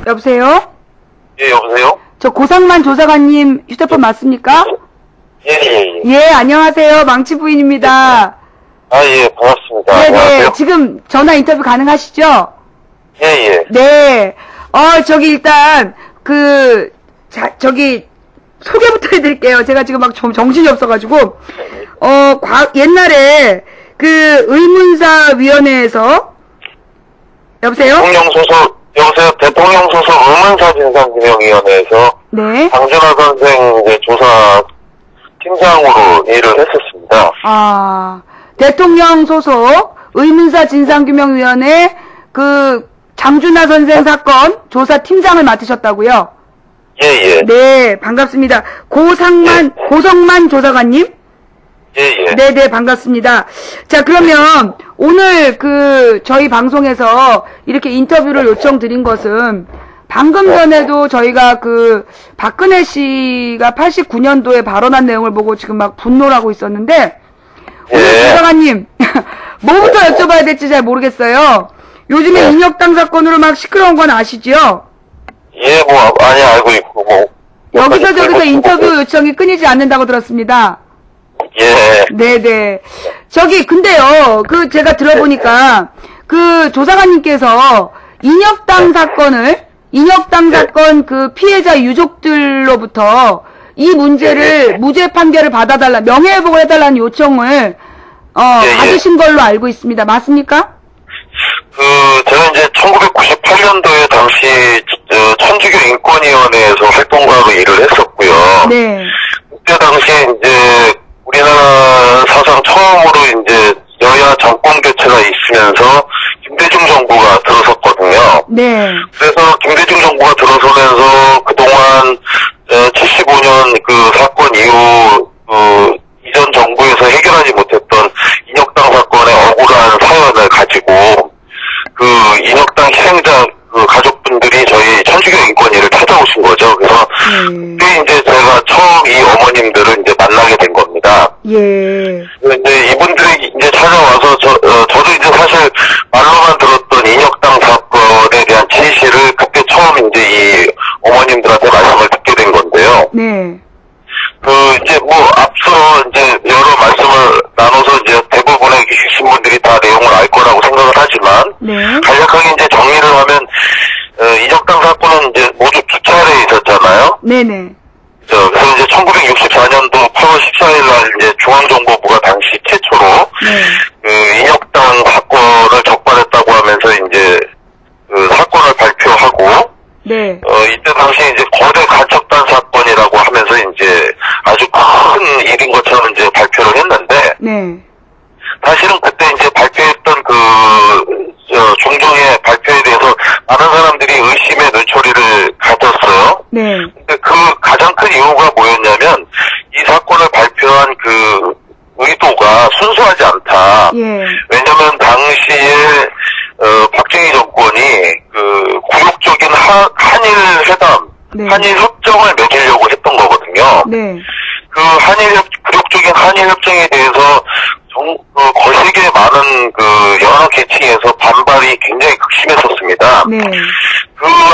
여보세요? 예, 여보세요? 저 고상만 조사관님 휴대폰 맞습니까? 예, 안녕하세요. 망치 부인입니다. 아, 예, 반갑습니다. 네네. 안녕하세요. 지금 전화 인터뷰 가능하시죠? 예, 예. 네. 저기 일단, 소개부터 해드릴게요. 제가 지금 막 정신이 없어가지고, 옛날에, 의문사위원회에서, 여보세요? 대통령 소속 의문사 진상규명위원회에서, 네. 장준하 선생 이제 조사 팀장으로 일을 했었습니다. 대통령 소속 의문사 진상규명위원회, 장준하 선생 사건 조사 팀장을 맡으셨다고요? 예, 예. 네, 반갑습니다. 고성만 조사관님? 예, 예. 네네, 반갑습니다. 자, 그러면 오늘 저희 방송에서 이렇게 인터뷰를 요청드린 것은 방금 전에도 저희가 박근혜 씨가 89년도에 발언한 내용을 보고 지금 막 분노를 하고 있었는데, 오늘 조사관님, 뭐부터 여쭤봐야 될지 잘 모르겠어요. 요즘에 인혁당 사건으로 막 시끄러운 건 아시죠? 예, 많이 알고 있고, 여기서 저기서 인터뷰 요청이 끊이지 않는다고 들었습니다. 예. 네네. 근데요, 제가 들어보니까, 조사관님께서 인혁당 사건 피해자 유족들로부터 이 문제를 무죄 판결을 받아달라, 명예회복을 해달라는 요청을, 받으신 걸로 알고 있습니다. 맞습니까? 제가 이제 1998년도에 당시, 천주교 인권위원회에서 활동가로 일을 했었고요. 네. 그때 당시에 이제 우리나라 사상 처음으로 이제 여야 정권 교체가 있으면서 김대중 정부가 들어섰거든요. 네. 그래서 김대중 정부가 들어서면서 그동안 75년 사건 이후 이전 정부에서 해결하지 못했던 인혁당 사건의 억울한 사연을 가지고 인혁당 희생자 가족분들이 저희 천주교 인권위를 찾아오신 거죠. 그래서 그때 이제 제가 처음 이 어머님들을 이제 만나게 된 겁니다. 예. 이제 이분들이 이제 찾아와서 저도 이제 사실 말로만 들었던 인혁당 사건에 대한 진실을 그때 처음 이제 이 어머님들한테 말씀을 듣게 된 건데요. 네. 이제 앞서 이제 여러 말씀을 나눠서 이제 대부분의 신분들이 다 내용을 알 거라고 생각을 하지만, 네. 간략하게 이제 정리를 하면, 인혁당 사건은 이제 모두 두 차례 있었잖아요. 네네. 그래서 이제 1964년도 8월 14일 날 이제 중앙정보부가 당시 최초로, 인혁당 사건을 적발했다고 하면서 이제, 사건을 발표하고, 네. 이때 당시 이제 거대 간첩단 사건이라고 하면서 이제 아주 큰 일인 것처럼 이제 발표를 했는데, 네. 사실은 그때 이제 발표했던 종종의 발표에 대해서 많은 사람들이 의심의 눈초리를 가졌어요. 네. 근데 가장 큰 이유가 뭐였냐면, 이 사건을 발표한 의도가 순수하지 않다. 예. 왜냐면 당시에 박정희 정권이 굴욕적인 한일 회담, 네. 한일 협정을 맺으려고 했던 거거든요. 네. 굴욕적인 한일 협정에 대해서 거시기에 많은 여러 계층에서 반발이 굉장히 극심했었습니다. 네.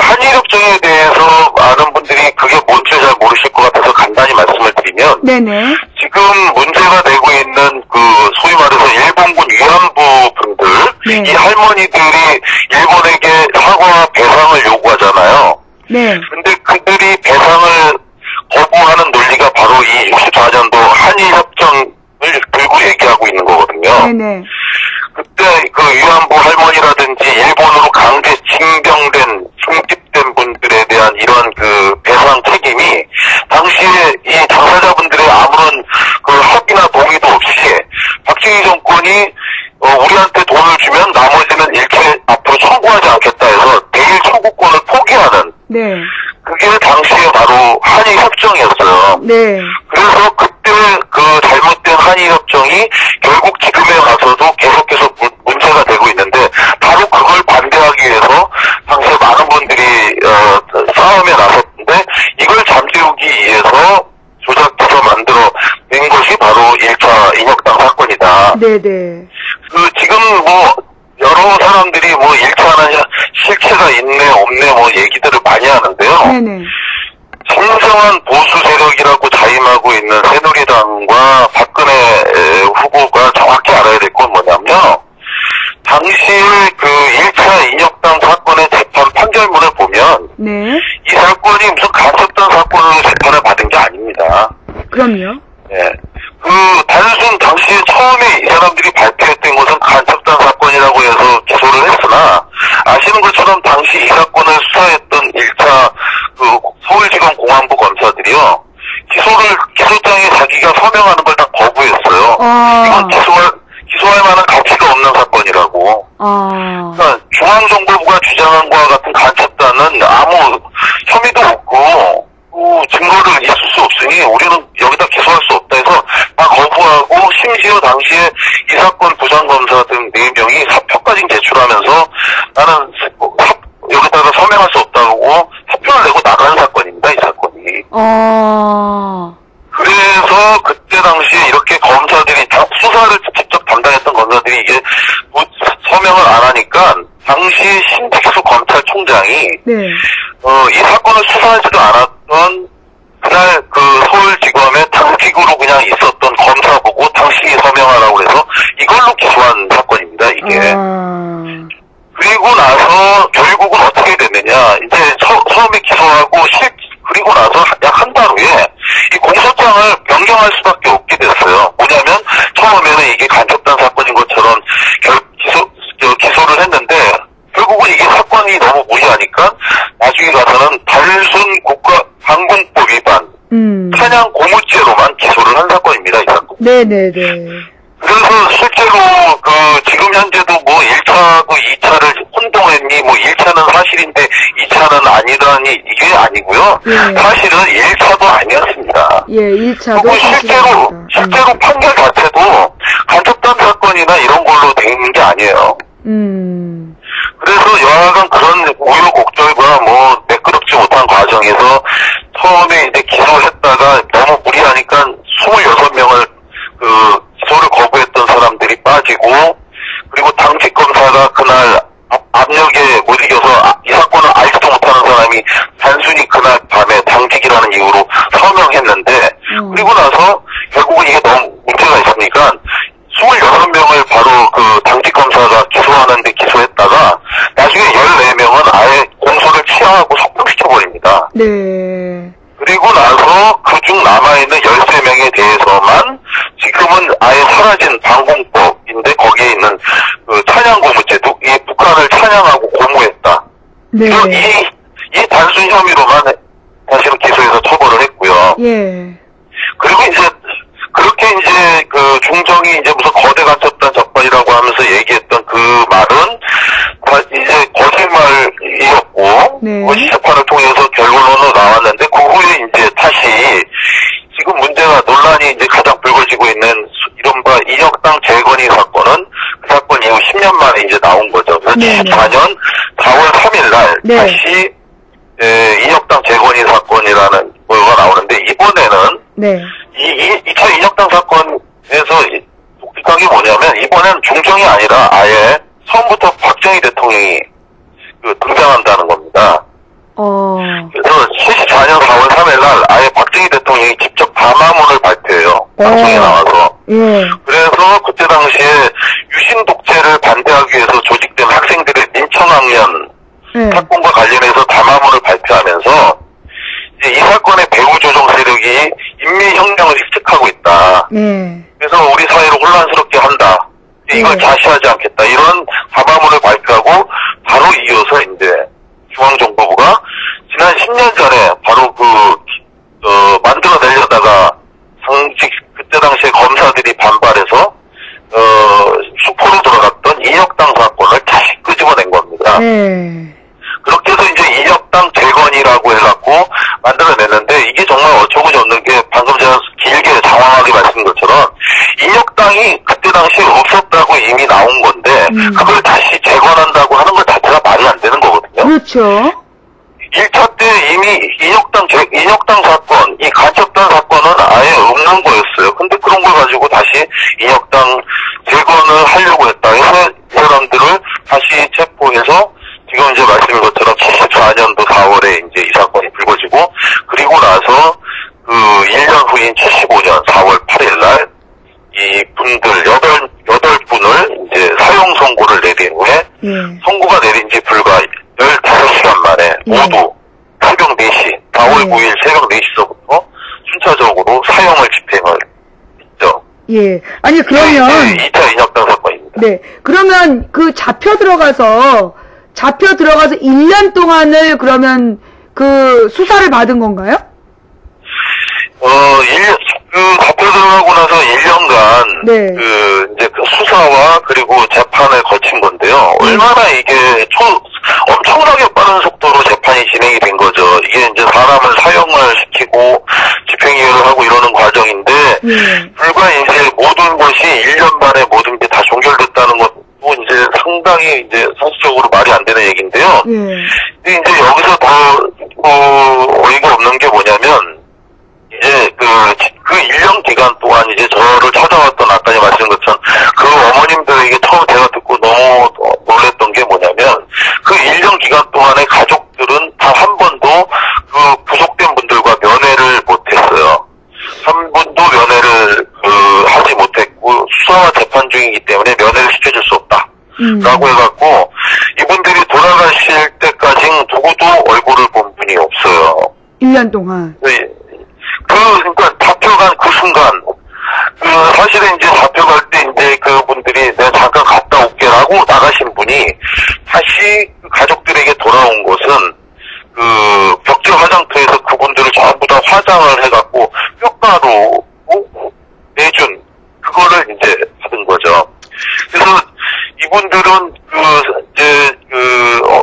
한일 협정에 대해서 많은 분들이 그게 뭔지 잘 모르실 것 같아서 간단히 말씀을 드리면, 네네. 지금 문제가 되고 있는 소위 말해서 일본군 위안부 분들, 네. 이 할머니들이 일본에게 사과와 배상을 요구하잖아요. 네. 근데 그들이 배상을 거부하는 논리가 바로 이 64년도 한일협정을 들고 얘기하고 있는 거거든요. 네네. 그때 위안부 할머니라든지 일본으로 강제 징병된, 중집된 분들에 대한 이런 배상 책임이 당시에 이 당사자분들의 아무런 합의나 동의도 없이 박정희 정권이 우리한테 돈을 주면 나머지는 일체 앞으로 청구하지 않겠다 해서 대일 청구권을 포기하는, 네. 그게 당시에 바로 한일협정이었어요. 네. 그래서 그때 잘못된 한일협정이 결국 지금에 와서도 계속해서 문제가 되고 있는데, 바로 그걸 반대하기 위해서 당시에 많은 분들이 싸움에 나섰는데, 이걸 잠재우기 위해서 조작해서 만들어 낸 것이 바로 1차 인혁당 사건이다. 네네. 지금 여러 사람들이 뭐 1차는 실체가 있네 없네 뭐 얘기들을 많이 하는데요. 네네. 진정한 보수 세력이라고 자임하고 있는 새누리당과 박근혜 후보가 정확히 알아야 될 건 뭐냐면, 당시에 그 1차 인혁당 사건의 재판 판결문을 보면, 네. 이 사건이 무슨 간첩단 사건으로 재판을 받은 게 아닙니다. 그럼요. 예. 단순 당시에 처음에 이 사람들이 발표했던 것은 간첩단 사건이라고 해서 기소를 했으나, 아시는 것처럼 당시 이 사건을 수사했던 1차 서울지검 공안부 검사들이요, 기소장에 자기가 서명하는 걸 다 거부했어요. 이건 기소할 만한 가치가 없는 사건이라고. 그러니까 중앙정보부가 주장한 것과 같은 간첩단은 아무 혐의도 없고, 증거를 있을 수 없으니 우리는 여기다 기소할 수 없다 해서 다 거부하고, 심지어 당시에 이 사건 부장검사 등 4명이 사표까지 제출하면서 나는 여기다가 서명할 수 없다고 사표를 내고 나가는 사건입니다, 이 사건이. 그래서 그때 당시에 이렇게 검사들이 수사를 직접 담당했던 검사들이 이게 서명을 안 하니까, 당시 신직수 검찰총장이 네. 이 사건을 수사하지도 않았던 그날 그 서울지검에 당직으로 그냥 있었던 검사 보고 당시 서명하라고 해서 이걸로 기소한 사건입니다, 이게. 그리고 나서 결국은 어떻게 됐느냐, 이제 처음에 기소하고 그리고 나서 약 한 달 후에 이 공소장을 변경할 수밖에 없게 됐어요. 뭐냐면 처음에는 이게 간첩단 사건인 것처럼 기소를 했는데, 결국은 이게 사건이 너무 무리하니까 나중에 가서는 달순 국가방공법 위반 찬양 고무죄로만 기소를 한 사건입니다, 이 사건. 네네네. 그래서 실제로 지금 현재도 뭐 1차하고 2차를 혼동했니, 뭐 1차는 사실인데 2차는 아니라니, 이게 아니고요. 사실은 1차도 아니었습니다. 예, 1차도 그리고 실제로 판결 자체도 간첩단 사건이나 이런 걸로 돼 있는 게 아니에요. 그래서 여하간 그런 우여곡절과 뭐 매끄럽지 못한 과정에서 처음에 이제 기소했다가 너무 무리하니까 26명을 기소를 거부했던 사람들이 빠지고, 그리고 당직 검사가 그날 압력에 못 이겨서 이 사건을 알지도 못하는 사람이 단순히 그날 밤에 당직이라는 이유로 서명했는데, 그리고 나서 결국은 이게 너무 문제가 있으니까 26명을 바로 당직 검사가 기소하는데 기소했다가 나중에 14명은 아예 공소를 취하하고 석방시켜버립니다. 네. 그리고 나서 그중 남아있는 13명에 대해서만 지금은 아예 사라진 방공법인데 거기에 있는 찬양고무죄도, 이 북한을 찬양하고 고무했다. 네. 이 단순 혐의로만 사실은 기소해서 처벌을 했고요. 예. 그리고 이제 그렇게 이제 중정이 이제 무슨 거대 간첩단 적발이라고 하면서 얘기했던 그 말은 다 이제 거짓말이었고, 네. 재판을 통해서 결론으로 나왔는데, 그 후에 이제 다시 지금 문제가 논란이 이제 가장 불거지고 있는 이른바 인혁당 재건이 사건은 그 사건 이후 10년 만에 이제 나온 거죠. 그래서 74년 4월 3일 날 다시 인혁당 재건이 사건이라는 거가 나오는데, 이번에는 네. 2차 인혁당 사건에서 독특한 게 뭐냐면, 이번엔 중정이 아니라 아예 처음부터 박정희 대통령이 등장한다는 겁니다. 그래서 74년 4월 3일 날 아예 박정희 대통령이 직접 담화문을 발표해요. 방송에 나와서. 그래서 그때 당시에 유신 독재를 반대하기 위해서 조직된 학생들의 민청학년 사건과 관련해서 담화문을 발표하면서 이제 이 사건의 배후 조정 세력이 인민혁명을 획책하고 있다. 그래서 우리 사회를 혼란스럽게 한다. 이걸 자시하지 않겠다. 이런 담화문을 발표하고 바로 이어서 이제 중앙정보부가 지난 10년 전에 바로 만들어내려다가 그때 당시에 검사들이 반발해서 수포로 들어갔던 인혁당 사건을 다시 끄집어낸 겁니다. 그렇게 해서 이제 인혁당 재건이라고 해갖고 만들어냈는데, 이게 정말 어처구니없는 게 방금 제가 길게 장황하게 말씀드린 것처럼 인혁당이 그때 당시에 없었다고 이미 나온 건데 그걸 다시 재건한다고 하는 것 자체가 말이 안 되는 거거든요. 그렇죠. 1차 때 이미 인혁당 사건, 이 간첩단 사건은 아예 없는 거였어요. 근데 그런 걸 가지고 다시 인혁당 재건을 하려고 했다. 그래서 이 사람들을 사형을 집행을 했죠. 예. 아니, 그러면. 2차 인혁당 사건입니다. 네. 그러면 그 잡혀 들어가서 1년 동안을 그러면 그 수사를 받은 건가요? 1년, 잡혀 들어가고 나서 1년간, 네. 이제 그 수사와 그리고 재판을 거친 건데요. 얼마나 이게 엄청나게 빠른 속도로 재판이 진행이 된 거죠. 이게 이제 사람을 사형을 시키고 집행유예를 하고 이러는 과정인데, 불과 이제 모든 것이 1년 만에 모든 게 다 종결됐다는 것도 이제 상당히 이제 사실적으로 말이 안 되는 얘기인데요. 근데 이제 여기서 더, 어이가 없는 게 뭐냐면, 이제 그 1년 기간 동안 이제 저를 찾아왔던 아까 말씀드린 것처럼 그 어머님들에게 처음 제가 듣고 너무 놀랬던 게 뭐냐면 그 1년 기간 동안에 가족들은 단 한 번도 그 구속된 분들과 면회를 못했어요. 한 번도 면회를 하지 못했고 수사와 재판 중이기 때문에 면회를 시켜줄 수 없다. 라고 해갖고 이분들이 돌아가실 때까지 누구도 얼굴을 본 분이 없어요. 1년 동안. 네. 그러니까 잡혀간 그 순간, 사실은 이제 잡혀갈 때 이제 그분들이 내가 잠깐 갔다 올게라고 나가신 분이 다시 가족들에게 돌아온 것은 벽지 화장터에서 그분들을 전부 다 화장을 해갖고 효과로 내준 그거를 이제 받은 거죠. 그래서 이분들은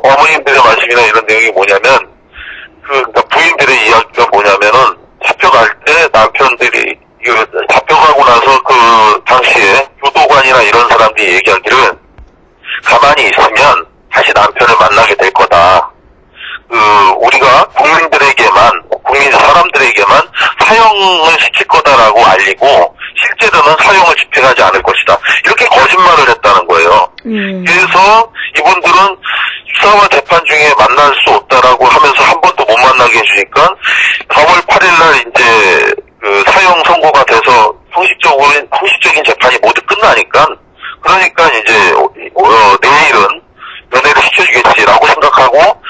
어머님들의 말씀이나 이런 내용이 뭐냐면 그러니까 부인들의 이야기가 뭐냐면은 잡혀갈 때 남편들이 잡혀가고 나서 그 당시에 교도관이나 이런 사람들이 얘기하기를 가만히 있으면 다시 남편을 만나게 될 거다. 우리가 국민 사람들에게만 사형을 시킬 거다라고 알리고 실제로는 사형을 집행하지 않을 것이다. 이렇게 거짓말을 했다는 거예요. 그래서 이분들은 수사와 재판 중에 만날 수 없다라고 하면서 한 번도 못 만나게 해주니까 4월 8일날 이제 사형 선고가 돼서 형식적인 재판이 모두 끝나니까 그러니까 이제 내일은 면회를 시켜주겠지라고 생각하고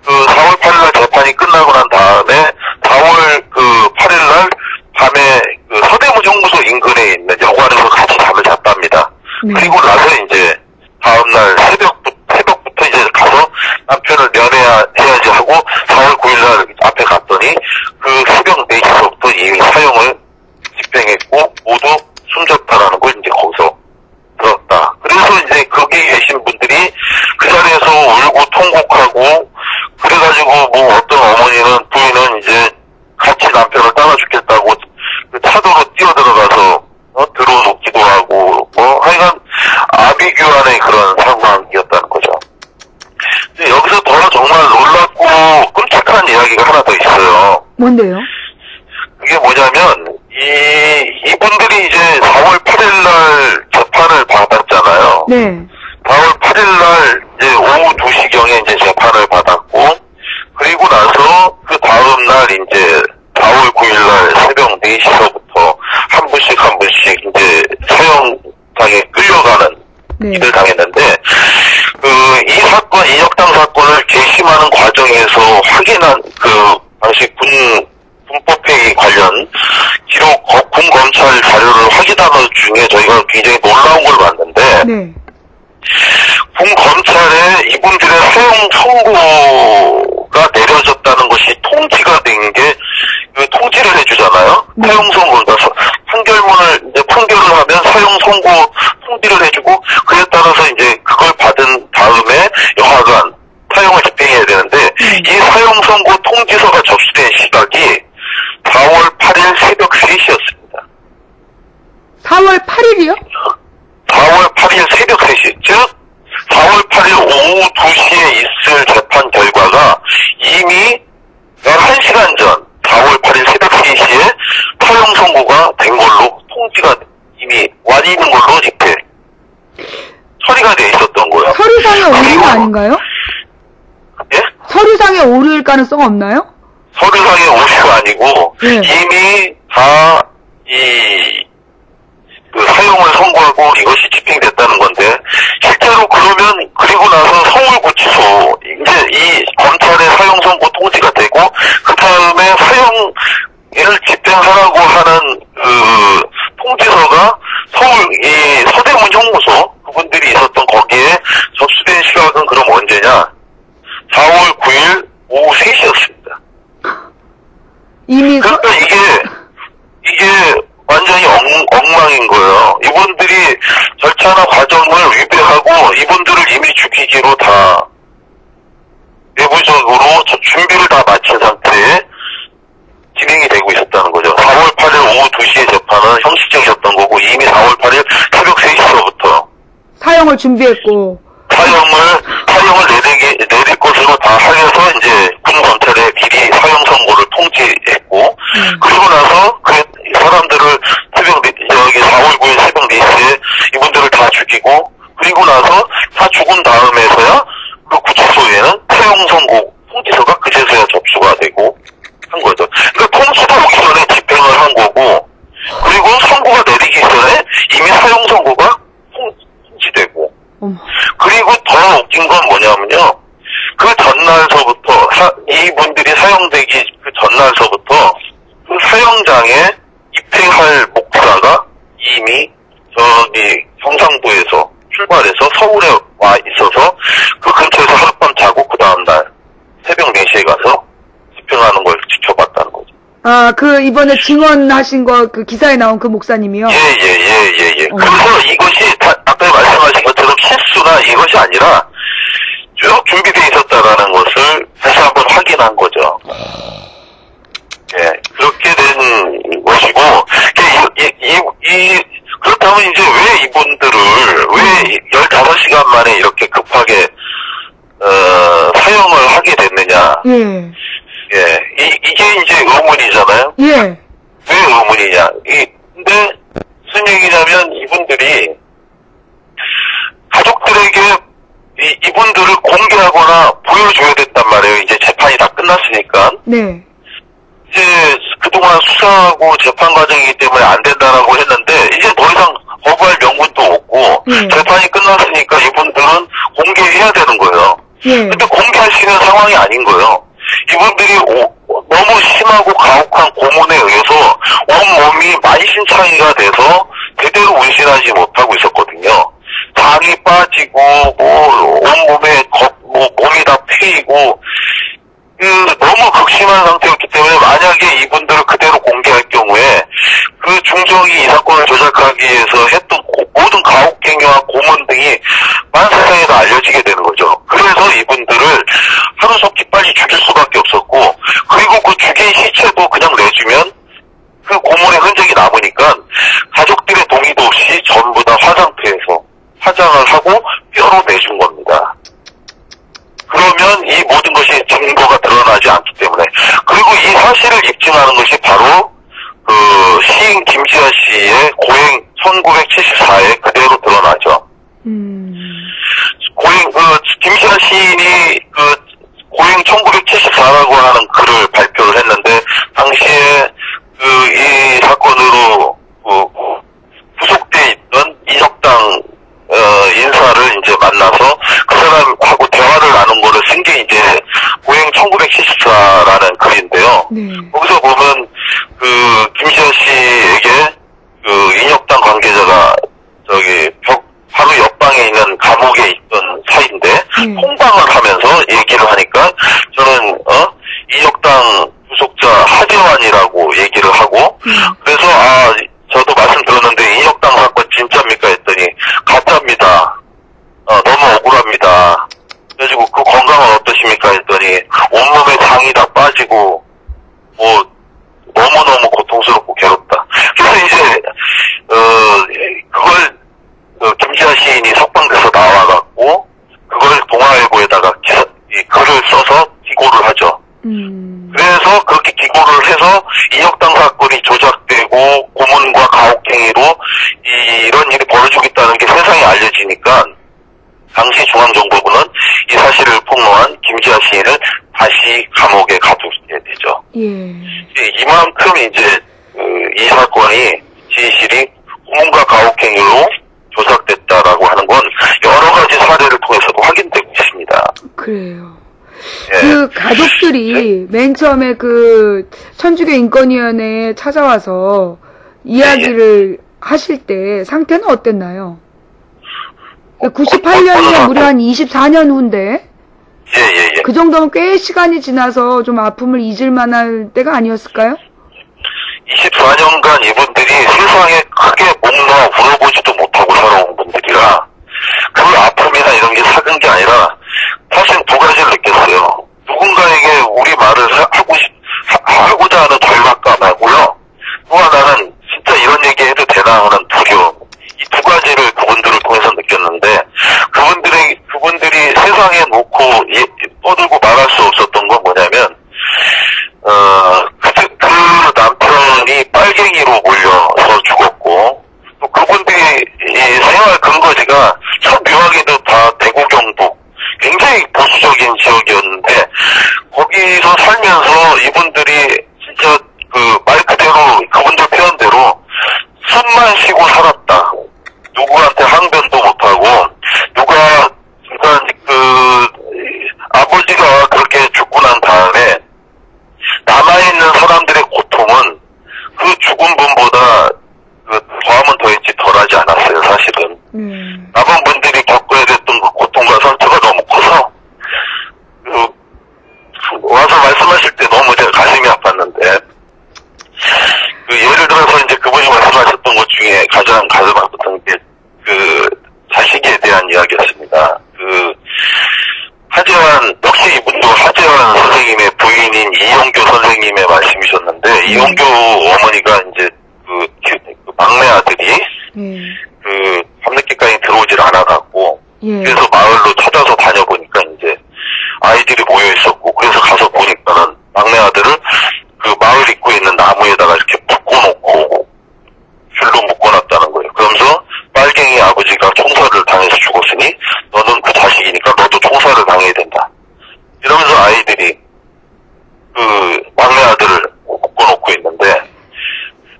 4월 8일날 재판이 끝나고 난 다음에 4월 8일날 밤에 서대문 형무소 인근에 있는 여관에서 같이 잠을 잤답니다. 그리고 나서 이제 다음날 새벽부터 이제 가서 남편을 면회해야지 하고 4월 9일날 앞에 갔더니 그 새벽 4시서부터 이미 사형을 집행했고 모두 숨졌다라는 걸 이제 거기서 들었다. 그래서 이제 거기 계신 분들이 그 자리에서 울고 통곡하고 그래가지고 뭐 어떤 어머니는 부인은 이제 같이 남편을 따라 죽겠다고 그 차도로 뛰어들어가서 들어놓기도 하고 뭐 하여간 아비규환의 그런 상황이었다는 거죠. 근데 여기서 더 정말 놀랍고 끔찍한 이야기가 하나 더 있어요. 뭔데요? 그게 뭐냐면 이분들이 이제 4월 8일날 재판을 받았잖아요. 네. 4월 8일날 이제 오후 2시경에 이제 재판을 받았고 그리고 나서 그 다음날 이제 4월 9일날 새벽 4시서부터 한 분씩 이제 사형장에 끌려가는 일을 당했는데 이 사건 인혁당 사건을 개심하는 과정에서 확인한 당시 군법회의 관련 기록 군 검찰 자료를 확인하는 중에 저희가 굉장히 놀라운 걸 봤는데 군 검찰에 이분들의 사형 선고가 내려졌다는 것이 통지가 된 게 통지를 해주잖아요. 사형 선고, 그러니까 판결을 하면 사형 선고 통지를 해주고 그에 따라서 이제 그걸 받은 다음에 여하간 사형을 집행해야 되는데 이 사형 선고 통지서가 접수된 시각이 4월 8일 새벽 3시였습니다. 4월 8일이요? 4월 8일 새벽 3시. 즉 4월 8일 오후 2시에 있을 재판 결과가 이미 11시간 전 4월 8일 새벽 3시에 사형 선고가 된 걸로 통지가 이미 와 있는 걸로 이렇게 처리가 돼 있었던 거예요. 서류상에 오류가 아닌가요? 예? 서류상에 오류일 가능성 없나요? 서류상의 오류가 아니고 이미 다 사형을 선고하고 이것이 집행됐다는 건데 실제로 그러면 그리고 나서 서울구치소 이제 이 검찰의 사형 선고 통지가 되고 그 다음에 사형을 집행하라고 하는 법률을 위배하고 이분들을 이미 죽이기로 다 내부적으로 준비를 다 마친 상태에 진행이 되고 있었다는 거죠. 4월 8일 오후 2시에 재판은 형식적이었던 거고 이미 4월 8일 새벽 3시서부터 사형을 준비했고 사형을 내릴 것으로 다 하여서 이제 군 검찰에 미리 사형 선고를 통지했고 그리고 나서 그 사람들을 여기 4월 9일 새벽 4시에 이분들을 다 죽이고 그리고 나서 다 죽은 다음에서야 그 구치소에는 사형 선고 통지서가 그제서야 접수가 되고 한 거죠. 그러니까 통지도 오기 전에 집행을 한 거고 그리고 선고가 내리기 전에 이미 사형 선고가 통지되고 그리고 더 웃긴 건 뭐냐면요. 그 전날서부터 이분들이 사형되기 그 전날서부터 그 사형장에 입회할 목사가 이미 저기 경상도에서 출발해서 서울에 와 있어서 그 근처에서 하룻밤 자고 그 다음날 새벽 4시에 가서 집행하는 걸 지켜봤다는 거죠. 아, 그 이번에 증언하신 거 그 기사에 나온 그 목사님이요? 예. 그래서 이것이 아까 말씀하신 것처럼 실수나 이것이 아니라 쭉 준비되어 있었다라는 것을 다시 한번 확인한 거죠. 예, 그렇게 된 것이고, 그렇다면 이제 왜 이분들을, 왜 15시간 만에 이렇게 급하게, 사형을 하게 됐느냐. 예, 이게 이제 의문이잖아요. 예. 왜 의문이냐. 근데 무슨 얘기냐면 이분들이 가족들에게 이분들을 공개하거나 보여줘야 됐단 말이에요. 이제 재판이 다 끝났으니까. 네. 이제 그동안 수사하고 재판 과정이기 때문에 안 된다라고 했는데 이제 더 이상 거부할 명분도 없고 재판이 끝났으니까 이분들은 공개해야 되는 거예요. 근데 공개할 수 있는 상황이 아닌 거예요. 이분들이 너무 심하고 가혹한 고문에 의해서 온몸이 만신창이가 돼서 제대로 운신하지 못하고 있었거든요. 장이 빠지고 온몸에 몸이 다 패이고 너무 극심한 상태였기 때문에 만약에 이분들을 그대로 공개할 경우에 그 중정이 이 사건을 조작하기 위해서 했던 모든 가혹행위와 고문 등이 만세상에 다 알려지게 되는 거죠. 그래서 이분들을 하루속히 빨리 죽일 수밖에 없었고 그리고 그 죽인 시체도 그냥 내주면 그 고문의 흔적이 남으니까 가족들의 동의도 없이 전부 다 화상태에서 화장을 하고 뼈로 내준 겁니다. 그러면 이 모든 것이 증거가 드러나지 않기 때문에 그리고 이 사실을 입증하는 것이 바로 그 시인 김지아 씨의 고행 1974에 그대로 드러나죠. 김지아 시인이 그 고행 1974라고 하는 글을 발표를 했는데 당시에 이 사건으로 구속돼 있던 이적당 인사를 이제 만나서 그 사람하고 대화를 나눈 거를 쓴 게 이제 고행 1974라는 글인데요. 거기서 보면 그 김시현 씨에게 그 인혁당 관계자가 저기 바로 옆방에 있는 감옥에 있던 사이인데 통방을 하면서 얘기를 하니까 저는 인혁당 구속자 하재환이라고 얘기를 하고 그래서 저도 말씀드렸는데 인혁당 사건 진짜입니까 했더니 가짜입니다. 너무 억울합니다. 그래가지고 그 건강은 어떠십니까 했더니 온몸에 장이 다 빠지고 너무너무 고통스럽고 괴롭다. 그래서 이제 그걸 김지아 시인이 석방돼서 나와갖고 그걸 동아일보에다가 글을 써서 기고를 하죠. 그래서 그렇게 기고를 해서 인혁당 사건이 조작되고 고문과 가혹행위로 이런 일이 벌어지고 있다는 게 세상에 알려지니까 당시 중앙정보부는 이 사실을 폭로한 김지아 시인을 다시 감옥에 가두게 되죠. 이만큼 이제 이 사건이 진실이 고문과 가혹행위로 조작됐다라고 하는 건 여러 가지 사례를 통해서도 확인되고 있습니다. 그래요. 그 가족들이 맨 처음에 그 천주교 인권위원회에 찾아와서 이야기를 하실 때 상태는 어땠나요? 98년이면 무려 한 24년 후인데 그 정도면 꽤 시간이 지나서 좀 아픔을 잊을 만할 때가 아니었을까요? 24년간 이분들이 세상에 크게 목 놓아 울어보지도 못하고 살아온 분들이라 지역이나 참 묘하게도 다 대구 경북 굉장히 보수적인 지역이었는데 거기서 살면서 이분들이 진짜 그 말 그대로 그분들 표현대로 숨만 쉬고 살았다. 누구한테 항변도 못하고 누가 진짜 그 아버지가 그렇게 죽고 난 다음에 남아있는 사람들의 고통은 그 죽은 분보다 그 더하면 더했지 덜하지 않았어요. 사실은 남은 분들이 겪어야 됐던 그 고통과 상처가 너무 커서 와서 말씀하실 때 너무 제가 가슴이 아팠는데 그 예를 들어서 이제 그분이 말씀하셨던 것 중에 가장 가슴 아팠던 게 그 자식에 대한 이야기였습니다. 그 하재환 역시 이분도 하재환 선생님의 부인인 이용교 선생님의 말씀이셨는데 이용교 어머니가 이제 그 막내 아들이 그 밤늦게까지 들어오질 않아갖고 그래서 마을로 찾아서 다녀보니까 이제 아이들이 모여 있었고 그래서 가서 보니까는 막내 아들을 그 마을 입구에 있는 나무에다가 이렇게 묶어놓고 줄로 묶어놨다는 거예요. 그러면서 빨갱이 아버지가 총살을 당해서 죽었으니 너는 그 자식이니까 너도 총살을 당해야 된다. 이러면서 아이들이 그 막내 아들을 묶어놓고 있는데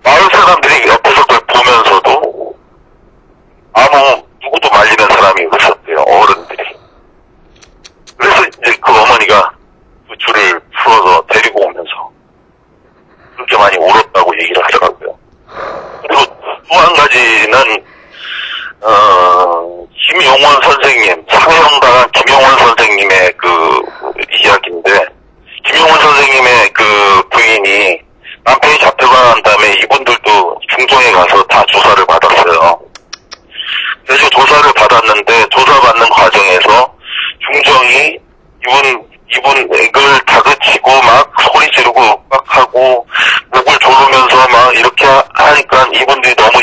마을 사람들이 옆에서 그걸 보면서도 아무 누구도 말리는 사람이 없었대요. 어른들이. 그래서 이제 그 어머니가 그 줄을 풀어서 데리고 오면서 그렇게 많이 울었다고 얘기를 하더라고요. 그리고 또 한 가지는 김용원 선생님, 사형당한 김용원 선생님의 그 이야기인데 김용원 선생님의 그 부인이 남편이 잡혀가 난 다음에 이분들도 중정에 가서 다 조사를 받았어요. 그래서 조사를 받았는데 조사받는 과정에서 중정이 이분을 다그치고 막 소리 지르고 막 하고 목을 조르면서 막 이렇게 하니까 이분이 너무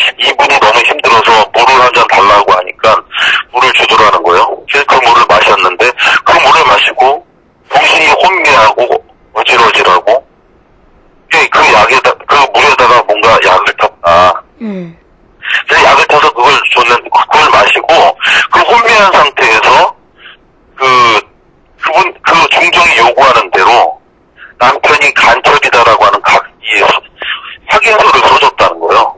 힘들어서 물을 한 잔 달라고 하니까 물을 주더라는 거예요. 그래서 그 물을 마셨는데 그 물을 마시고 정신이 혼미하고 어질어질하고 그 물에다가 뭔가 약을 탔다. 그래서 약을 타서 그걸 줬는데 그걸 마시고 그 혼미한 상태에서 그 중정이 요구하는 대로 남편이 간첩이다라고 하는 이 확인서를 써줬다는 거예요.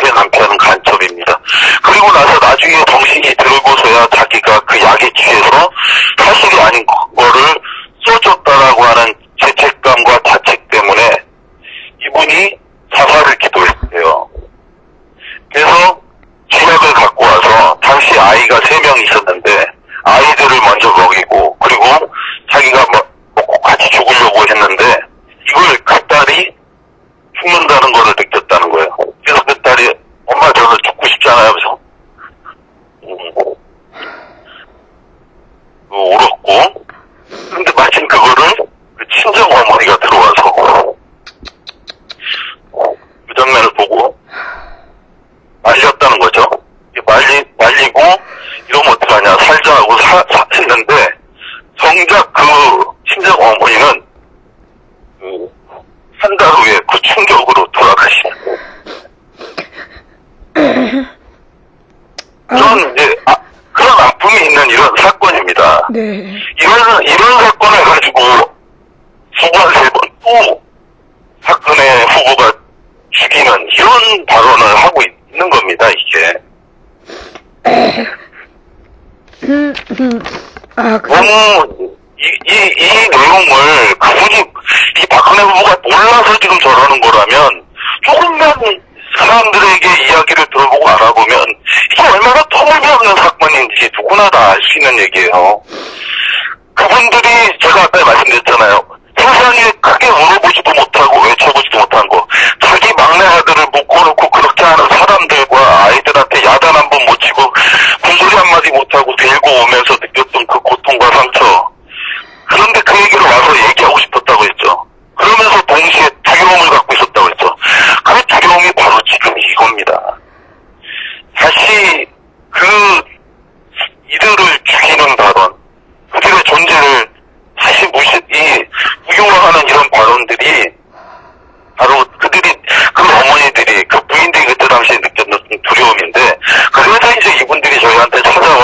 제 남편은 간첩입니다. 그리고 나서 나중에 정신이 들고서야 자기가 그 약에 취해서 사실이 아닌 거를 써줬다라고 하는 죄책감과 자책 때문에 이분이 자살을 기도했대요. 그래서 쥐약을 갖고 와서 당시 아이가 3명 있었는데 아이들을 먼저 먹이고 그리고 자기가 먹고 같이 죽으려고 했는데 이걸 그 딸이 죽는다는 거를 느꼈다는 거예요. 그래서 그 딸이 엄마 저는 죽고 싶잖아요 하면서 울었고 근데 마침 그거를 그 친정 어머니가 들어와서 그 장면을 보고 말렸다는 거죠. 말리고 이러면 어떡하냐 살자 하고 했는데 정작 그 친정 어머니는 한 달 후에 그 충격으로 돌아가시는 저는 이제 그런 아픔이 있는 이런 사건입니다. 네. 이런 사건을 가지고 2번, 3번 또 박근혜 후보가 죽이는 이런 발언을 하고 있는 겁니다, 이게. 너무 이 내용을 그분이 이 박근혜 후보가 몰라서 지금 저러는 거라면 조금만 사람들에게 이야기를 들어보고 알아보면 이게 얼마나 터무니없는 사건인지 누구나 다 알 수 있는 얘기예요. 그분들이 제가 아까 말씀드렸잖아요. 세상에 크게 물어보지도 못하고 외쳐보지도 못한 거 자기 막내 아들을 묶어놓고 그렇게 하는 사람들과 아이들한테 야단 한 번 못 치고 군소리 한마디 못하고 데리고 오면서 느꼈던 그 고통과 상처 그런데 그 얘기를 와서 얘기하고 싶었다고 했죠. 그러면서 동시에 두려움을 갖고 있었다고 했죠. 그 두려움이 바로 지금 이겁니다. 다시 이들을 죽이는 발언, 그들의 존재를 다시 무효화하는 이런 발언들이 바로 그 어머니들이, 그 부인들이 그때 당시에 느꼈던 두려움인데, 그래서 이제 이분들이 저희한테 찾아와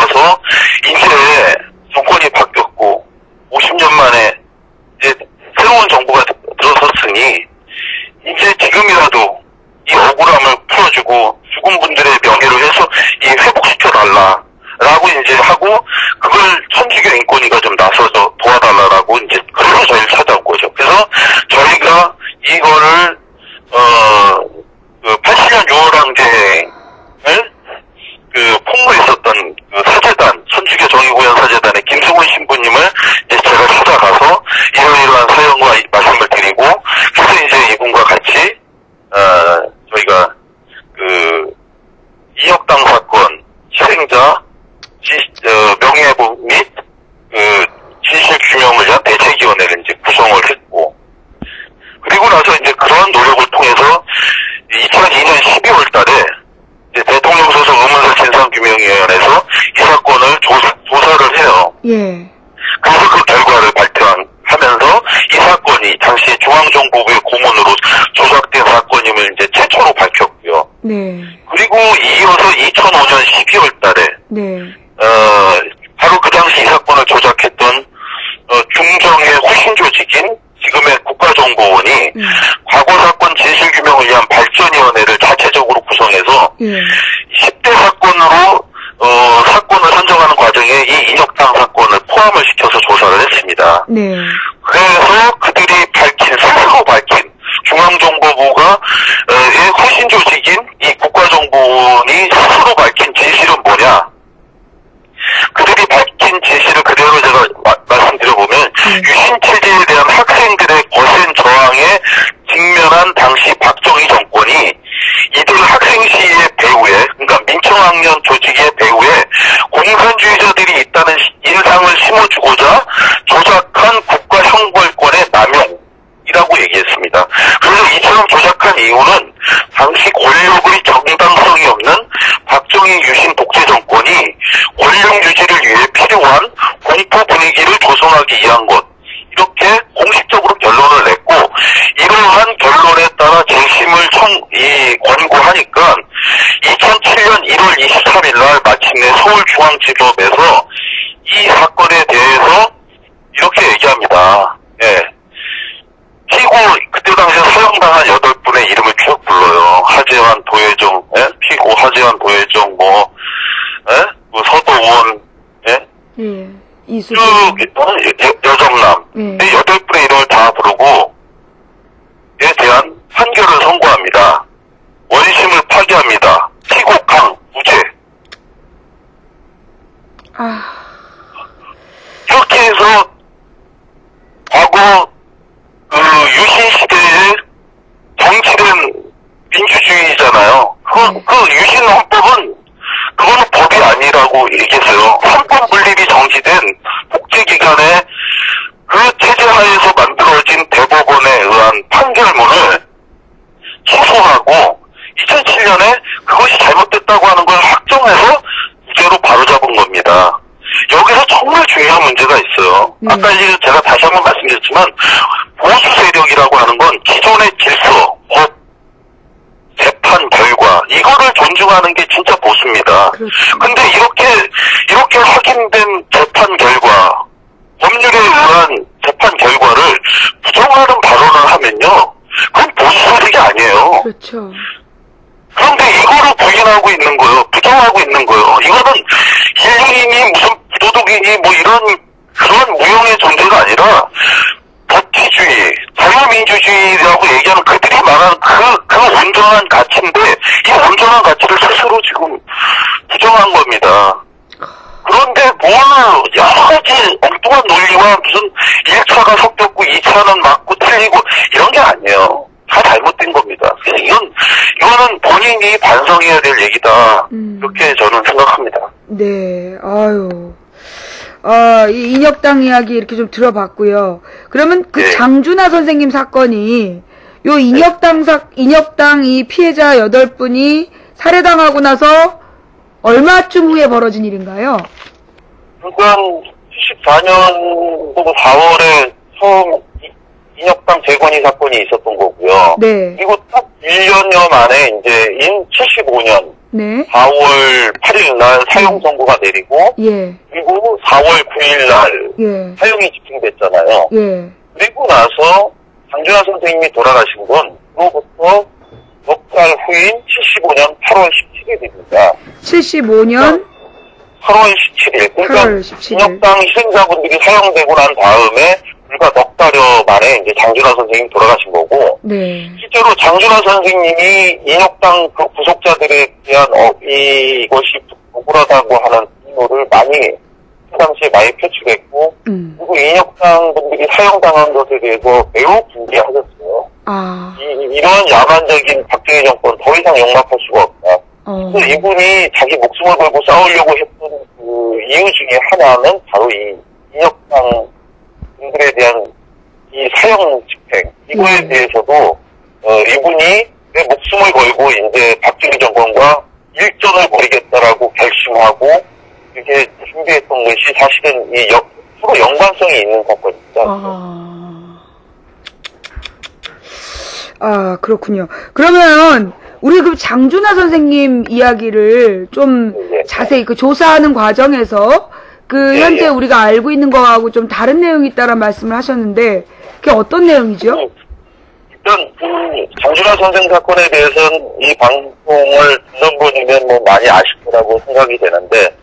이제 하고, 그걸 천주교 인권위가 좀 나서서 도와달라고 이제, 그래서 저희를 찾아온 거죠. 그래서 저희가 이거를, 80년 6월 항쟁을, 폭로했었던 사제단, 천주교 정의구현 사제단의 김승훈 신부님을 이제 제가 찾아가서 이러이러한 사연과 말씀을 드리고, 그래서 이제 이분과 같이, 저희가, 인혁당 사건, 희생자, 명예회복 및, 진실 규명을 위한 대책위원회를 이제 구성을 했고, 그리고 나서 이제 그러한 노력을 통해서 2002년 12월 달에 이제 대통령 소속 의문사 진상규명위원회에서 이 사건을 조사를 해요. 예. 그래서 그 결과를 발표하면서 이 사건이 당시 중앙정보부의 고문으로 조작된 사건임을 이제 최초로 밝혔고요. 네. 그리고 이어서 2005년 12월 달에 네. 바로 그 당시 이 사건을 조작했던 중정의 후신 조직인 지금의 국가정보원이 과거 사건 진실규명을 위한 발전위원회를 자체적으로 구성해서 10대 사건으로 사건을 선정하는 과정에 이 인혁당 사건을 포함을 시켜서 조사를 했습니다. 네. 그래서 그들이 스스로 밝힌 중앙정보부가 의 후신 조직인 이 국가정보원이 스스로 밝힌 진실은 뭐냐? 그들이 밝힌 진실을 그대로 제가 말씀드려보면 유신체제에 대한 학생들의 거센 저항에 직면한 당시 박정희 정권이 이들 학생 시위의 배후에, 그러니까 민청학년 조직의 배후에 공산주의자들이 있다는 인상을 심어주고자 조작한 국가형벌권의 남용이라고 얘기했습니다. 그래서 이처럼 조작한 이유는 당시 권력의 정당성이 없는 박정희 유신 독재 정권이 권력 유지를 위해 필요한 공포 분위기를 조성하기 위한 것, 이렇게 공식적으로 결론을 냈고, 이러한 결론에 따라 재심을 권고하니까 2007년 1월 23일 날 마침내 서울중앙지법에서 이 사건에 대해서 이렇게 얘기합니다. 예. 피고, 그때 당시에 사형당한 8분의 이름을 쭉 불러요. 하재환, 도혜정, 예? 피고, 하재환, 도혜정, 서도원, 예? 예. 이수. 쭉, 여정남. 이 8분의 이름을 다 부르고, 에 대한 판결을 선고합니다. 원심을 파기합니다. 피고, 강, 무죄. 이렇게 해서, 과거, 유신 시대에 정치된 민주주의잖아요. 그 유신 헌법은 그거는 법이 아니라고 얘기했어요. 헌법 분립이 정지된 복제기관의 그 체제 하에서 만들어진 대법원에 의한 판결문을 취소하고 2007년에 그것이 잘못됐다고 하는 걸 확정해서 무죄로 바로잡은 겁니다. 여기서 정말 중요한 문제가 있어요. 아까 이제 제가 다시 한번 말씀드렸지만 보수 세력이라고 하는 건 기존의 질서, 법, 재판 결과 이거를 존중하는 게 진짜 보수입니다. 근데 이렇게 확인된 재판 결과, 법률에 의한 재판 결과를 부정하는 발언을 하면요, 그건 보수 세력이 아니에요. 그렇죠. 그런데 이거를 부인하고 있는 거예요. 부정하고 있는 거예요. 이거는 인륜이니 무슨 부도덕이니 뭐 그런 무형의 존재가 아니라 법치주의, 자유민주주의라고 얘기하는 그들이 말하는 그 온전한 가치인데 이 온전한 가치를 스스로 지금 부정한 겁니다. 그런데 여러 가지 엉뚱한 논리와 무슨 1차가 섞였고 2차는 맞고 틀리고 이런 게 아니에요. 다 잘못된 겁니다. 그래서 이거는 본인이 반성해야 될 얘기다. 이렇게 저는 생각합니다. 네, 아유. 이 인혁당 이야기 이렇게 좀 들어봤고요. 그러면 그 장준하 선생님 사건이 요 인혁당 이 피해자 8분이 살해당하고 나서 얼마쯤 후에 벌어진 일인가요? 그러니까 74년도 4월에 처음 인혁당 재건이 사건이 있었던 거고요. 네. 그리고 딱 1년여 만에 이제 75년 네. 4월 8일 날 사형 선고가 내리고 그리고 4월 9일 날 사형이 집행됐잖아요. 그리고 나서 장준하 선생님이 돌아가신 건 그로부터 넉 달 후인 75년 8월 17일입니다. 75년 8월 17일, 그러니까 8월 17일. 인혁당 희생자분들이 사형되고 난 다음에 불과 넉 달여 만에 이제 장준하 선생님 돌아가신 거고, 네. 실제로 장준하 선생님이 인혁당 그 구속자들에 대한 이것이 억울하다고 하는 분노를 많이 그 당시에 많이 표출했고, 그리고 인혁당 분들이 사형당한 것에 대해서 매우 분개하셨어요. 아. 이러한 야만적인 박정희 정권 더 이상 용납할 수가 없다. 그래서 이분이 자기 목숨을 걸고 싸우려고 했던 그 이유 중에 하나는 바로 이 인혁당 분들에 대한 이 사형 집행, 이거에 대해서도 이분이 내 목숨을 걸고 이제 박정희 정권과 일전을 벌이겠다라고 결심하고 이렇게 준비했던 것이 사실은 서로 연관성이 있는 사건입니다. 아, 그렇군요. 그러면 우리 그 장준하 선생님 이야기를 좀 자세히 그 조사하는 과정에서 그 현재 우리가 알고 있는 거하고 좀 다른 내용이 있다는 말씀을 하셨는데 그게 어떤 내용이죠? 일단 장준하 선생 사건에 대해서는 이 방송을 듣는 분이면 뭐 많이 아실 거라고 생각이 되는데,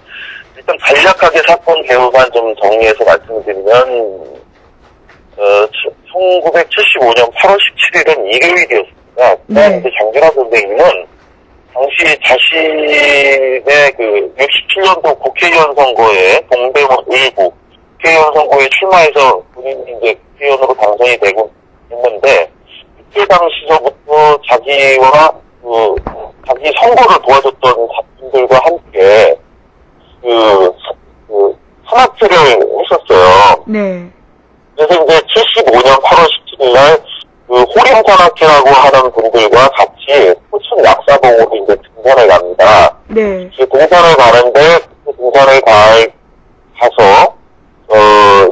일단 간략하게 사건 개요만 좀 정리해서 말씀을 드리면 1975년 8월 17일은 일요일이었습니다. 그다음에 이제 장준하 선생님은 당시 자신의 그 67년도 국회의원 선거에 동대문 일부 국회의원 선거에 출마해서 본인이 이제 국회의원으로 당선이 되고 했는데, 그때 당시서부터 자기와 자기 선거를 도와줬던 분들과 함께 산악회를 했었어요. 네. 그래서 이제 75년 8월 17일 날 호림산악회라고 하는 분들과 같이 포천 약사봉으로 이제 등산을 갑니다. 네. 등산을 가는데 그 등산을 가서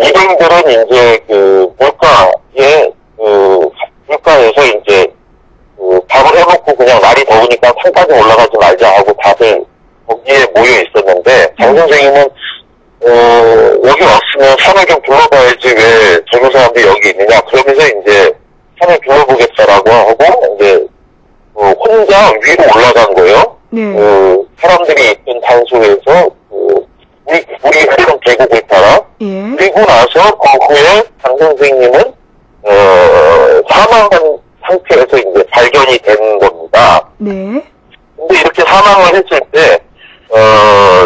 이분들은 이제 물가에서 이제 밥을 해먹고 그냥 날이 더우니까 산까지 올라가지 말자 하고 다들 거기에 모여 있었는데, 장 선생님은 여기 왔으면 산을 좀 둘러봐야지 왜 젊은 사람들이 여기 있느냐, 그러면서 이제 산을 둘러보겠다라고 하고 이제 혼자 위로 올라간 거예요. 네. 사람들이 있던 장소에서 우리 했던 계곡을 따라. 그리고 나서 그 후에 장 선생님은 사망한 상태에서 이제 발견이 된 겁니다. 네. 근데 이렇게 사망을 했을 때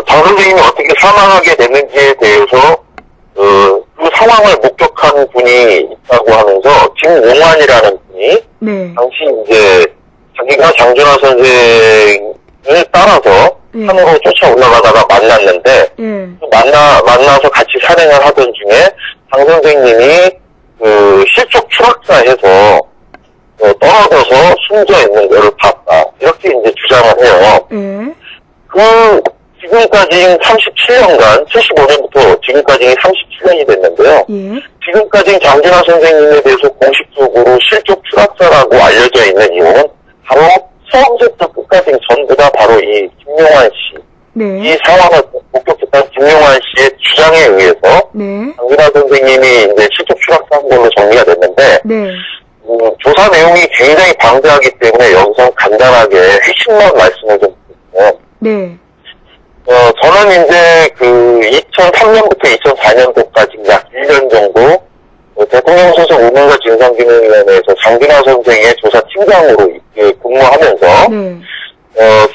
장 선생님이 어떻게 사망하게 됐는지에 대해서 그 상황을 목격한 분이 있다고 하면서 김용환이라는 분이 당시 이제 자기가 장준하 선생을 따라서 산으로 쫓아 올라가다가 만났는데 만나서 같이 산행을 하던 중에 장 선생님이 실족 추락사해서 떨어져서 숨져 있는 거를 봤다, 이렇게 이제 주장을 해요. 지금까지 37년간, 75년부터 지금까지 37년이 됐는데요. 지금까지 장준하 선생님에 대해서 공식적으로 실족 추락사라고 알려져 있는 이유는 바로 처음부터 끝까지 전부 다 바로 이 김용환 씨, 이 상황을 목격했던 김용환 씨의 주장에 의해서 장준하 선생님이 이제 실족 추락사한 걸로 정리가 됐는데, 조사 내용이 굉장히 방대하기 때문에 여기서 간단하게 핵심만 말씀을 좀 드릴게요. 저는 이제 2003년부터 2004년도까지 약 1년 정도 대통령 소속 우문과 진상규명위원회에서 장준하 선생의 조사팀장으로 근무하면서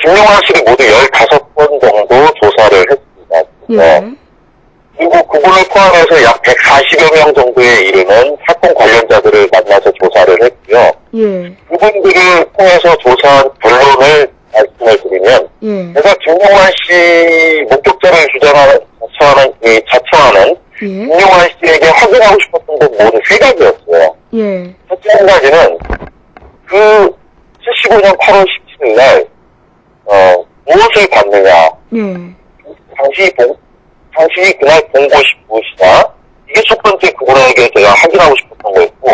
김용환 씨를 모두 15번 정도 조사를 했습니다. 그리고 그분을 포함해서 약 140여 명 정도에 이르는 사건 관련자들을 만나서 조사를 했고요. 그분들을 통해서 조사한 결론을 말씀을 드리면, 제가 김용환 씨 목격자를 자처하는 김용환 씨에게 확인하고 싶었던 건 모두 3가지였어요. 첫째 한 가지는 75년 8월 17일 날 무엇을 봤느냐, 당신이 그날 본 것이 무엇이다, 이게 첫 번째 그분에게 제가 확인하고 싶었던 거였고,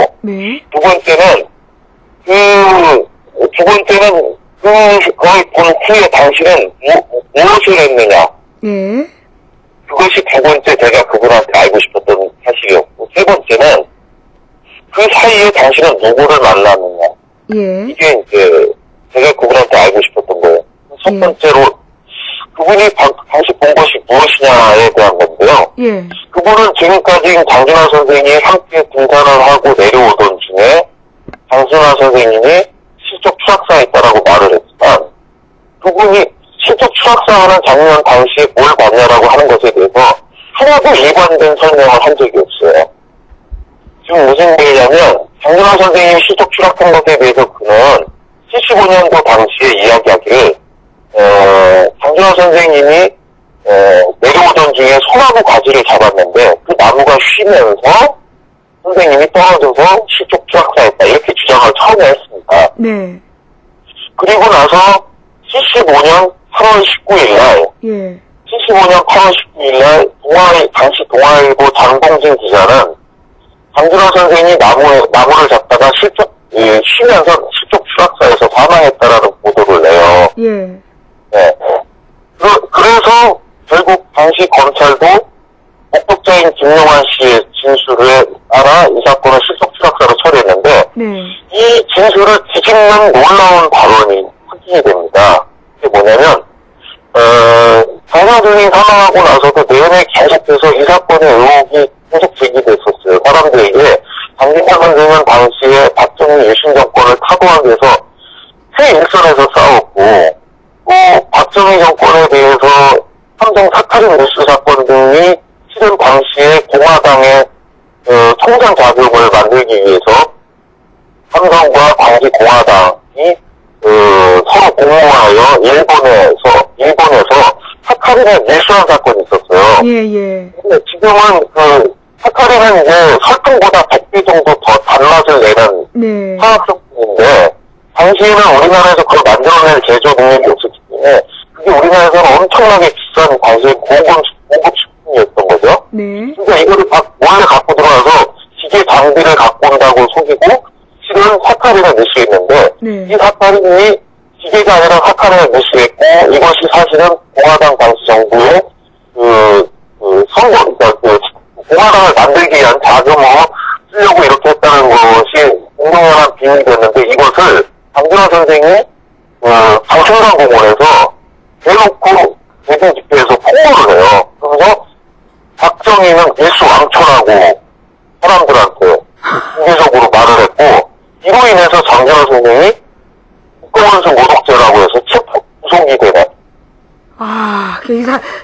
두 번째는 그걸 본 후에 당신은 무엇을 했느냐, 그것이 두 번째 제가 그분한테 알고 싶었던 사실이었고, 세 번째는 그 사이에 당신은 누구를 만났느냐, 이게 이제 제가 그분한테 알고 싶었던 거예요. 첫 번째로 그분이 당시 본 것이 무엇이냐에 대한 건데요. 예. 그분은 지금까지 장준하 선생이 함께 등산을 하고 내려오던 중에 장준하 선생님이 실적 추락사했다라고 말을 했지만 그분이 실적 추락사하는 장면 당시에 뭘 봤냐라고 하는 것에 대해서 하나도 일관된 설명을 한 적이 없어요. 지금 무슨 얘기냐면 장준하 선생님이 실적 추락한 것에 대해서 그는 75년도 당시에 이야기하기를 장준하 선생님이 내려오던 중에 소나무 가지를 잡았는데 그 나무가 쉬면서 선생님이 떨어져서 실적 추락사했다 이렇게 주장을 처음에 했습니다. 네. 그리고 나서 75년 8월 19일 날 예. 75년 8월 19일 날 당시 동아일보 장동진 기자는 장준하 선생이 나무를 잡다가 쉬면서 실적 추락사에서 사망했다라는 보도를 내요. 예. 네. 그래서 결국 당시 검찰도 목격자인 김용환 씨의 진술에 따라 이 사건을 실적 추락사로 처리했는데 네. 이 진술을 뒤집는 놀라운 발언이 확인이 됩니다. 그게 뭐냐면 장준하 선생이 사망하고 나서도 내내 계속해서 이 사건의 의혹이 계속 제기됐었어요. 사람들에게 장준하 선생은 당시에 박정희 유신 정권을 타도하기 위해서 최일선에서 싸웠고 박정희 정권에 대해서 삼성 사카린 뉴스 사건 등이 실은 당시에 공화당의 통상 작용을 만들기 위해서 삼성과 당시 공화당이 서로 공모하여 일본에서 사카린을 밀수한 사건이 있었어요. 예. 근데 지금은 사카린은 이제 설탕보다 100배 정도 더 단맛을 내는 네. 화학성분인데 당시에는 우리나라에서 그걸 만들어낼 제조 능력이 없었기 때문에 그게 우리나라에서는 엄청나게 비싼 당시에 고급 식품이었던 거죠. 네. 그러니까 이거를 몰래 갖고 들어와서 기계 장비를 갖고 온다고 속이고 실은 사카린을 밀수했는데 네. 이 사카린이 기계가 아니라 사카린을 밀수했고 이것이 사실은 공화당 당시 정부의 공화당을 만들기 위한 자금으로 쓰려고 이렇게 했다는 것이 공공연한 비밀이 됐는데 이것을 장준하 선생이 정신강공원에서 대놓고 대중 집회에서 폭로를 해요. 그래서 박정희는 밀수 왕초라고 사람들한테 공개적으로 말을 했고 이로 인해서 장준하 선생이 국가원수 모독죄라고 해서 체포 구속이 되네.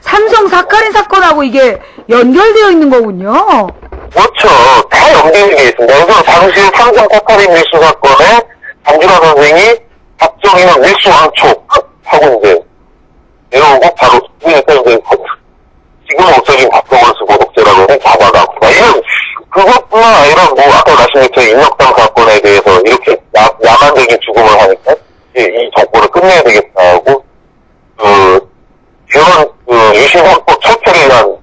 삼성 사카린 사건하고 이게 연결되어 있는 거군요. 그렇죠. 다 연결이 되어 있습니다. 그래서 당시에 삼성 사카린 밀수 사건에 장준하 선생이 박정희는 밀수 왕초 하고 이제 내려오고 바로 그러니까 이제 지금 없어진 국가원수 모독죄라고 해서 잡아가고 이런 그것뿐만 아니라 아까 말씀드린 인혁당 사건에 대해서 이렇게 야만적인 죽음을 하니까 이 정권을 끝내야 되겠다 하고 이런 유신헌법 철폐를 위한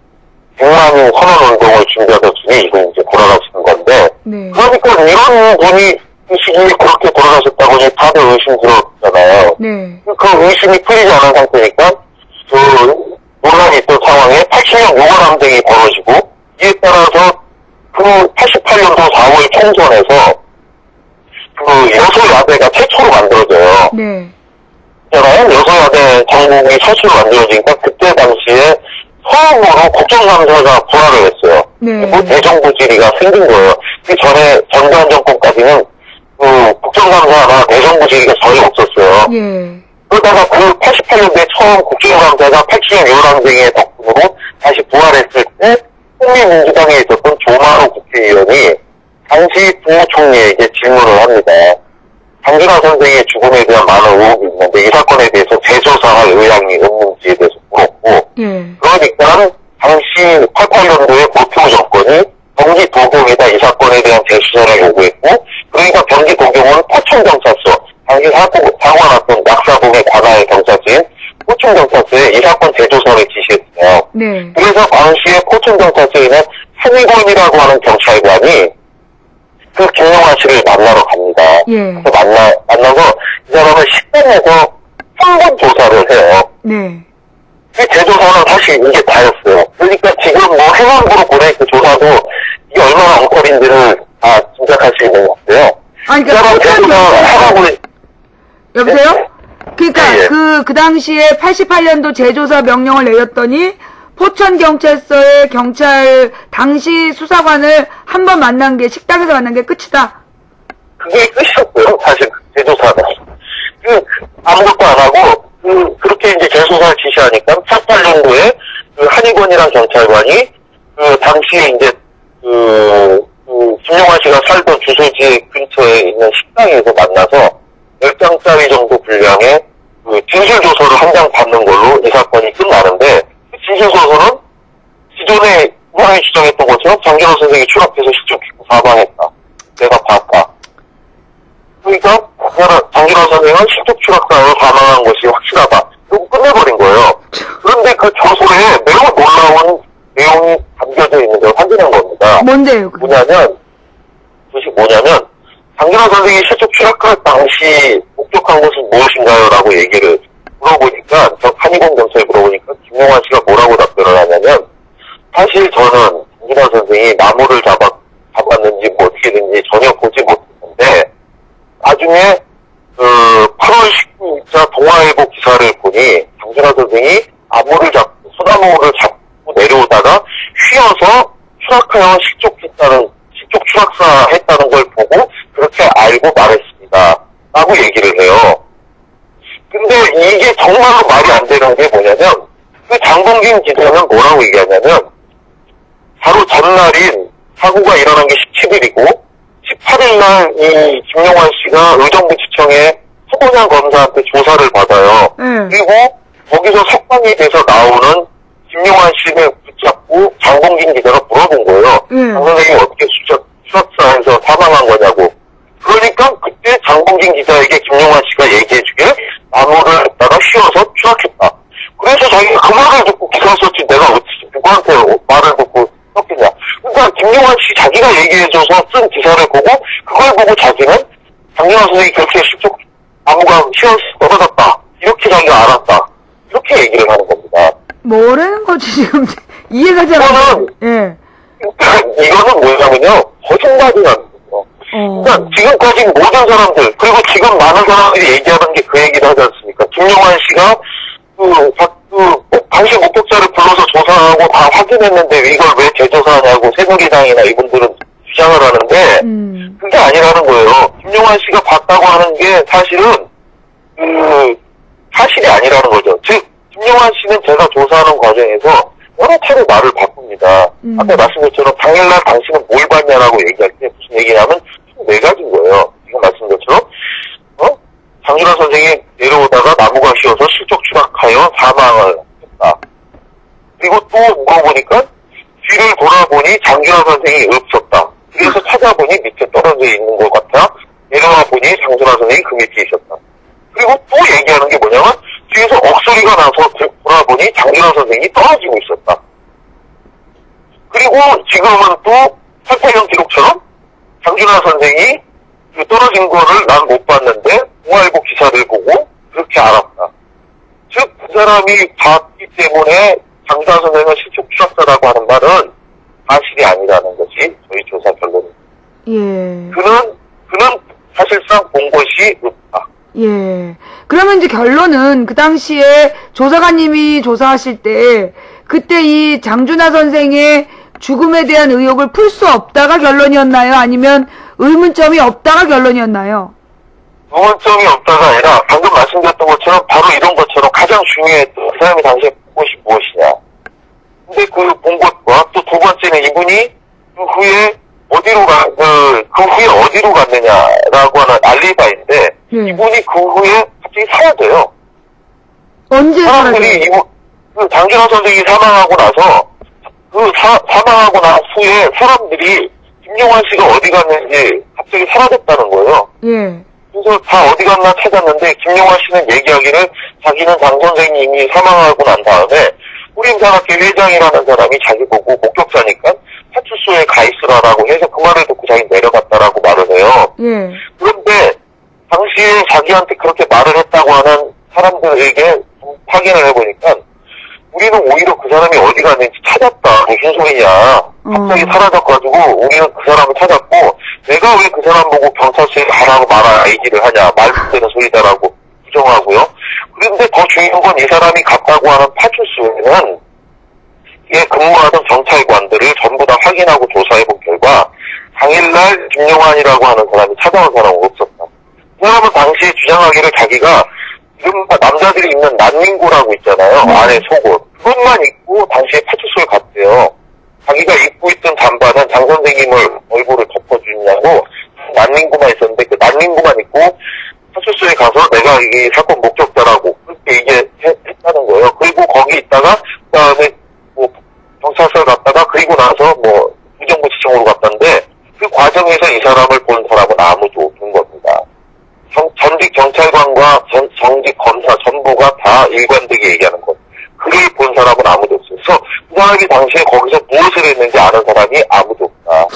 100만인 선언운동을 준비하던 중에 이거 이제 돌아가시는 건데 네. 그러니까 이런 분이 그 시기에 그렇게 돌아가셨다고 이제 다들 의심스럽잖아요. 네. 그 의심이 풀리지 않은 상태니까 논란이 있던 상황에 80년 6월 항쟁이 벌어지고 이에 따라서 그 88년도 4월 총선에서 여소야대가 최초로 만들어져요. 네. 여소야대 정국이 최초로 만들어지니까 그때 당시에 처음으로 국정감사가 부활을 했어요. 네. 그리고 대정부질의가 생긴 거예요. 그 전에 전두환 정권까지는 국정감사나 대정부질의가 전혀 없었어요. 예. 그러다가 그 88년도에 처음 국정감사가 80년 6월 항쟁의 덕분으로 다시 부활했을 때 국민민주당에 있었던 조마루 국회의원이 당시 국무총리에게 질문을 합니다. 장준하 선생의 죽음에 대한 많은 의혹이 있는데 이 사건에 대해서 재조사할 의향이 없는지에 대해서 물었고 예. 그러니까 당시 88년도에 고표 정권이 경기 도경에다 이 사건에 대한 재수사를 요구했고 그러니까 경기 도경은 포천경찰서 당시 사고가 났던 낙사동의 관할 경찰서인 포천경찰서에 이 사건 재조사를 지시했어요. 네. 그래서 당시에 포천경찰서에 있는 한의권이라고 하는 경찰관이 그 김용환 씨를 만나러 갑니다. 예. 그래서 만나서 이 사람을 식당에서 한번 조사를 해요. 네. 그 재조사는 사실 이게 다였어요. 그러니까 지금 행안부로 보낸 그 조사도 이게 얼마나 엉터리인지를 다 짐작할 수 있는 것 같아요. 아니, 그러니까 재조사 하라고 여보세요? 그러니까 예, 예. 그 당시 당시에 88년도 재조사 명령을 내렸더니 포천경찰서의 경찰 당시 수사관을 한 번 만난 게 식당에서 만난 게 끝이다. 그게 끝이었고요. 사실 재조사는 아무것도 안 하고 그렇게 이제 재조사를 지시하니까 88년도에 그 한의권이랑 경찰관이 당시에 이제 김용환 씨가 살던 주소지 근처에 있는 식당에서 만나서 10장짜리 정도 분량의 진술조서를 한 장 받는 걸로 이 사건이 끝나는데, 그 진술조서는 기존에 우한이 주장했던 것처럼 장준호 선생이 추락해서 실족했고 사망했다. 내가 봤다. 그러니까 장준호 선생은 실족 추락사로 사망한 것이 확실하다. 그리고 끝내버린 거예요. 그런데 그 조서에 매우 놀라운 내용이 담겨져 있는 걸 확인한 겁니다. 뭔데요? 그게? 그것이 뭐냐면 장준호 선생이 실족 추락할 당시 목격한 것은 무엇인가요? 라고 얘기를 물어보니까, 한의공 경찰에 물어보니까 김용환 씨가 뭐라고 답변을 하냐면, 사실 저는 장준호 선생이 나무를 잡았는지 뭐 어떻게든지 전혀 보지 못했는데, 나중에 8월 19일자 동아일보 기사를 보니 장준호 선생이 소나무를 잡고 내려오다가 휘어서 추락하여 실족 추락사 했다는 걸 보고 그렇게 알고 말했습니다. 라고 얘기를 해요. 근데 이게 정말로 말이 안 되는 게 뭐냐면, 그 장봉진 기자는 뭐라고 얘기하냐면, 바로 전날인 사고가 일어난 게 17일이고, 18일날 이 김용환 씨가 의정부지청에 소고장 검사한테 조사를 받아요. 그리고 거기서 석방이 돼서 나오는 김용환 씨를 붙잡고 장봉진 기자가 물어본 거예요. 장 선생님이 어떻게 추락사에서 사망한 거냐고. 그러니까 그때 장봉진 기자에게 김용환 씨가 얘기해주길 나무를 갖다가 휘어서 추락했다. 그래서 자기가 그 말을 듣고 기사를 썼지 내가 어찌 누구한테 말을 듣고 썼겠냐. 그러니까 김용환 씨 자기가 얘기해줘서 쓴 기사를 보고 그걸 보고 자기는 장준호 선생이 그렇게 나무가 휘어서 떨어졌다. 이렇게 자기가 알았다. 이렇게 얘기를 하는 겁니다. 뭐라는 거지 지금 이해가 잘 안 가요. 예. 이거는 뭐냐면요, 거짓말이라는 거죠. 그러니까 지금까지 모든 사람들, 그리고 지금 많은 사람들이 얘기하는 게 그 얘기를 하지 않습니까? 김용환 씨가 당시 목격자를 불러서 조사하고 다 확인했는데 이걸 왜 재조사하냐고 새누리당이나 이분들은 주장을 하는데 그게 아니라는 거예요. 김용환 씨가 봤다고 하는 게 사실은 사실이 아니라는 거죠. 즉 김용환 씨는 제가 조사하는 과정에서 여러 차례 말을 바꿉니다. 아까 말씀드린 것처럼 당일날 당신은 뭘 봤냐라고 얘기할 때 무슨 얘기냐면 총 4가지인 거예요. 지금 말씀드린 것처럼 장준호 선생이 내려오다가 나무가 휘어서 실족 추락하여 사망을 했다. 그리고 또 물어보니까 뒤를 돌아보니 장준호 선생이 없었다. 그래서 찾아보니 밑에 떨어져 있는 것 같아 내려와 보니 장준호 선생이 그 밑에 있었다. 그리고 또 얘기하는 게 뭐냐면 뒤에서 억소리가 나서 돌아보니 장준호 선생이 떨어지고 있었다. 그리고 지금은 또 88년 기록처럼 장준호 선생이 그 떨어진 거를 난 못 봤는데 동아일보 기사를 보고 그렇게 알았다. 즉 그 사람이 봤기 때문에 장준호 선생은 실족 추락사라고 하는 말은 사실이 아니라는 것이 저희 조사 결론입니다. 예. 그는 사실상 본 것이 없다. 예. 그러면 이제 결론은 그 당시에 조사관님이 조사하실 때 그때 이 장준하 선생의 죽음에 대한 의혹을 풀 수 없다가 결론이었나요? 아니면 의문점이 없다가 결론이었나요? 의문점이 없다가 아니라 방금 말씀드렸던 것처럼 바로 이런 것처럼 가장 중요했던 그 사람이 당시에 본 것이 무엇이냐. 근데 그 본 것과 또 두 번째는 이분이 그 후에 어디로 갔느냐라고 하는 알리바이인데 이분이 그 후에 갑자기 사라져요. 언제 사람들이 그 장준호 선생이 사망하고 나서 사망하고 난 후에 사람들이 김용환 씨가 어디 갔는지 갑자기 사라졌다는 거예요. 예. 그래서 다 어디 갔나 찾았는데 김용환 씨는 얘기하기를 자기는 장 선생님이 사망하고 난 다음에 우림산악회 회장이라는 사람이 자기 보고 목격자니까 파출소에 가 있으라라고 해서 그 말을 듣고 자기 내려갔다라고 말을 해요. 예. 그런데 당시에 자기한테 그렇게 말을 했다고 하는 사람들에게 확인을 해보니까 우리는 오히려 그 사람이 어디 갔는지 찾았다. 무슨 소리냐. 갑자기 사라져가지고 우리는 그 사람을 찾았고 내가 왜 그 사람 보고 경찰서에 가라고 얘기를 하냐. 말도 되는 소리다라고 부정하고요. 그런데 더 중요한 건 이 사람이 갔다고 하는 파출소에는 이에 근무하던 경찰관들을 전부 다 확인하고 조사해본 결과 당일날 김용환이라고 하는 사람이 찾아온 사람은 없었다. 이 사람은 당시에 주장하기를 자기가 이른바 남자들이 입는 난민구라고 있잖아요. 안에 속옷. 그것만 입고 당시에 파출소에 갔대요. 자기가 입고 있던 잠바는 장 선생님을 얼굴을 덮어주냐고 난민구만 있었는데 그 난민구만 입고 파출소에 가서 내가 이 사건 목격자라고 그렇게 얘기했다는 거예요. 그리고 거기 있다가 그다음에 뭐 경찰서 갔다가 그리고 나서 뭐 의정부지청으로 갔다는데 그 과정에서 이 사람을 본 사람은 아무도 없는 겁니다. 전직 경찰관과 정직 검사 전부가 다 일관되게 얘기하는 것. 그를 본 사람은 아무도 없어요. 그래서 그 사람이 당시에 거기서 무엇을 했는지 아는 사람이 아무도 없다.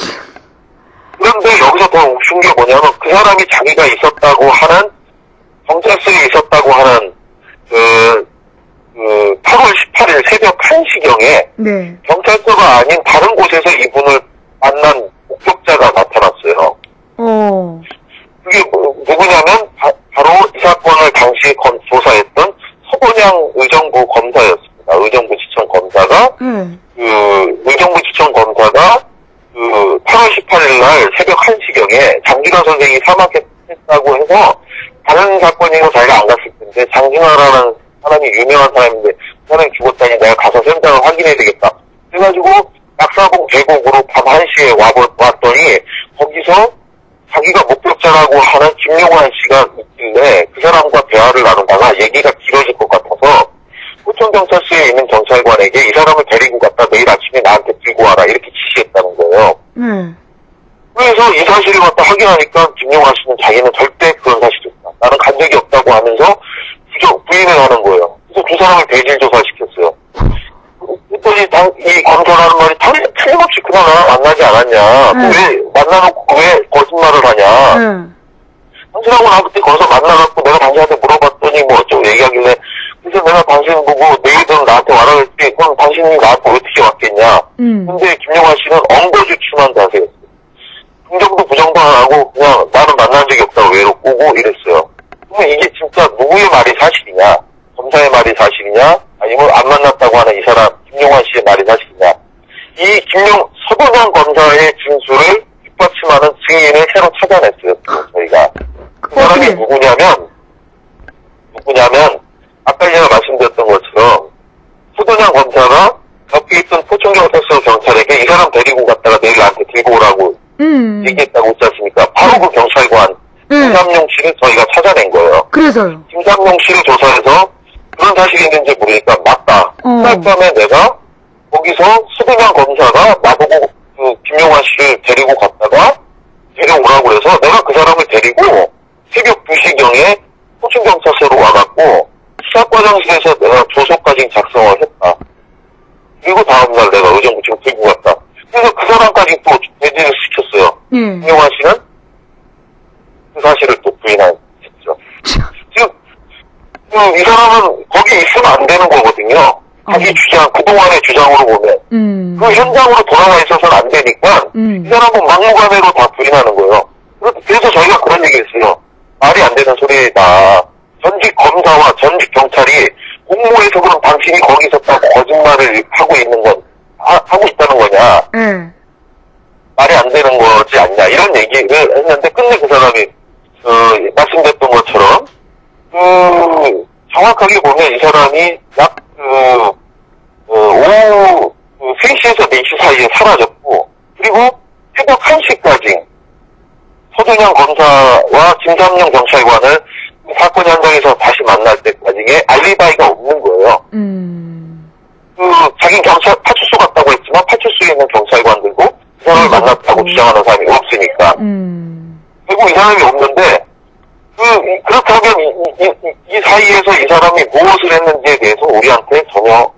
그런데 여기서 더 웃긴 게 뭐냐면 그 사람이 자기가 있었다고 하는 경찰서에 있었다고 하는 8월 18일 새벽 1시경에 네. 경찰서가 아닌 다른 곳에서 이분을 만난 목격자가 나타났어요. 그게 누구냐면 바로 이 사건을 당시에 조사했던 서건양 의정부 검사였습니다. 의정부지청 검사가 의정부지청 검사가 8월 18일 날 새벽 1시경에 장준하 선생이 사망했다고 해서 다른 사건이고 자기가 안 갔을 텐데 장준하라는 사람이 유명한 사람인데 그 사람이 죽었다니 내가 가서 현장을 확인해야 되겠다. 그래가지고 낙사봉 계곡으로 밤 1시에 왔더니 거기서 자기가 목격자라고 하는 김용환 씨가 있길래 그 사람과 대화를 나누다가 얘기가 길어질 것 같아서 포천경찰서에 있는 경찰관에게 이 사람을 데리고 갔다 내일 아침에 나한테 들고 와라 이렇게 지시했다는 거예요. 그래서 이 사실을 갖다 확인하니까 김용환 씨는 자기는 절대 그런 사실이 없다. 나는 간 적이 없다고 하면서 부인을 하는 거예요. 그래서 두 사람을 대질 조사시켰어요. 그랬더니 이 검사가 하는 말이 틀림없이 그날 나랑 만나지 않았냐. 왜 만나놓고 왜 거짓말을 하냐. 당신하고 나 그때 거기서 만나갖고 내가 당신한테 물어봤더니 뭐 어쩌고 얘기하길래 그래서 내가 당신 보고 내일은 나한테 와라 그랬지. 그럼 당신이 나한테 어떻게 왔겠냐. 근데 김용환 씨는 엉거주춤한 자세였어요. 긍정도 부정도 안 하고 그냥 나는 만난 적이 없다고 외로 꼬고 이랬어요. 그러면 이게 진짜 누구의 말이 사실이냐? 검사의 말이 사실이냐? 아니면 안 만났다고 하는 이 사람 김용환 씨의 말이 사실이냐? 이 서건양 검사의 진술을 뒷받침하는 증인을 새로 찾아냈어요. 저희가. 그 사람이 누구냐면 아까 제가 말씀드렸던 것처럼 서건양 검사가 옆에 있던 포천경찰서 경찰에게 이 사람 데리고 갔다가 내일 나한테 들고 오라고 얘기했다고 했지 않습니까? 바로 그 경찰관 김삼용 씨를 저희가 찾아낸 거예요. 그래서요. 김삼용 씨를 조사해서 그런 사실이 있는지 모르니까 맞다. 그날 밤에 내가 거기서 서건양 검사가 나보고 그 김용환 씨를 데리고 갔다가 데려오라고 해서 내가 그 사람을 데리고 새벽 2시경에 포천경찰서로 와갖고 수사과정실에서 내가 조서까지 작성을 했다. 그리고 다음날 내가 의정부청 들고 갔다. 그래서 그 사람까지 또 배제를 시켰어요. 김용환 씨는 그 사실을 또 부인했죠. 지금 이 사람은 거기 있으면 안 되는 거거든요. 자기 주장, 그동안의 주장으로 보면 그 현장으로 돌아가 있어서는 안 되니까 이 사람은 막무가내로 다 부인하는 거예요. 그래서 저희가 그런 얘기 했어요. 말이 안 되는 소리다. 전직 검사와 전직 경찰이 공모해서 그럼 당신이 거기 있었다고 거짓말을 하고 있는 건 하고 있다는 거냐. 말이 안 되는 거지 않냐. 이런 얘기를 했는데 끝내 그 사람이 말씀드렸던 것처럼 정확하게 보면 이 사람이 약 오후 3시에서 4시 사이에 사라졌고 그리고 새벽 1시까지 서준영 검사와 김삼용 경찰관을 사건 현장에서 다시 만날 때까지의 알리바이가 없는 거예요. 자기 파출소 갔다고 했지만 파출소에 있는 경찰관들도 그 사람을 만났다고 주장하는 사람이 없으니까. 결국 이 사람이 없는데 그렇다면 이 사이에서 이 사람이 무엇을 했는지에 대해서 우리한테 전혀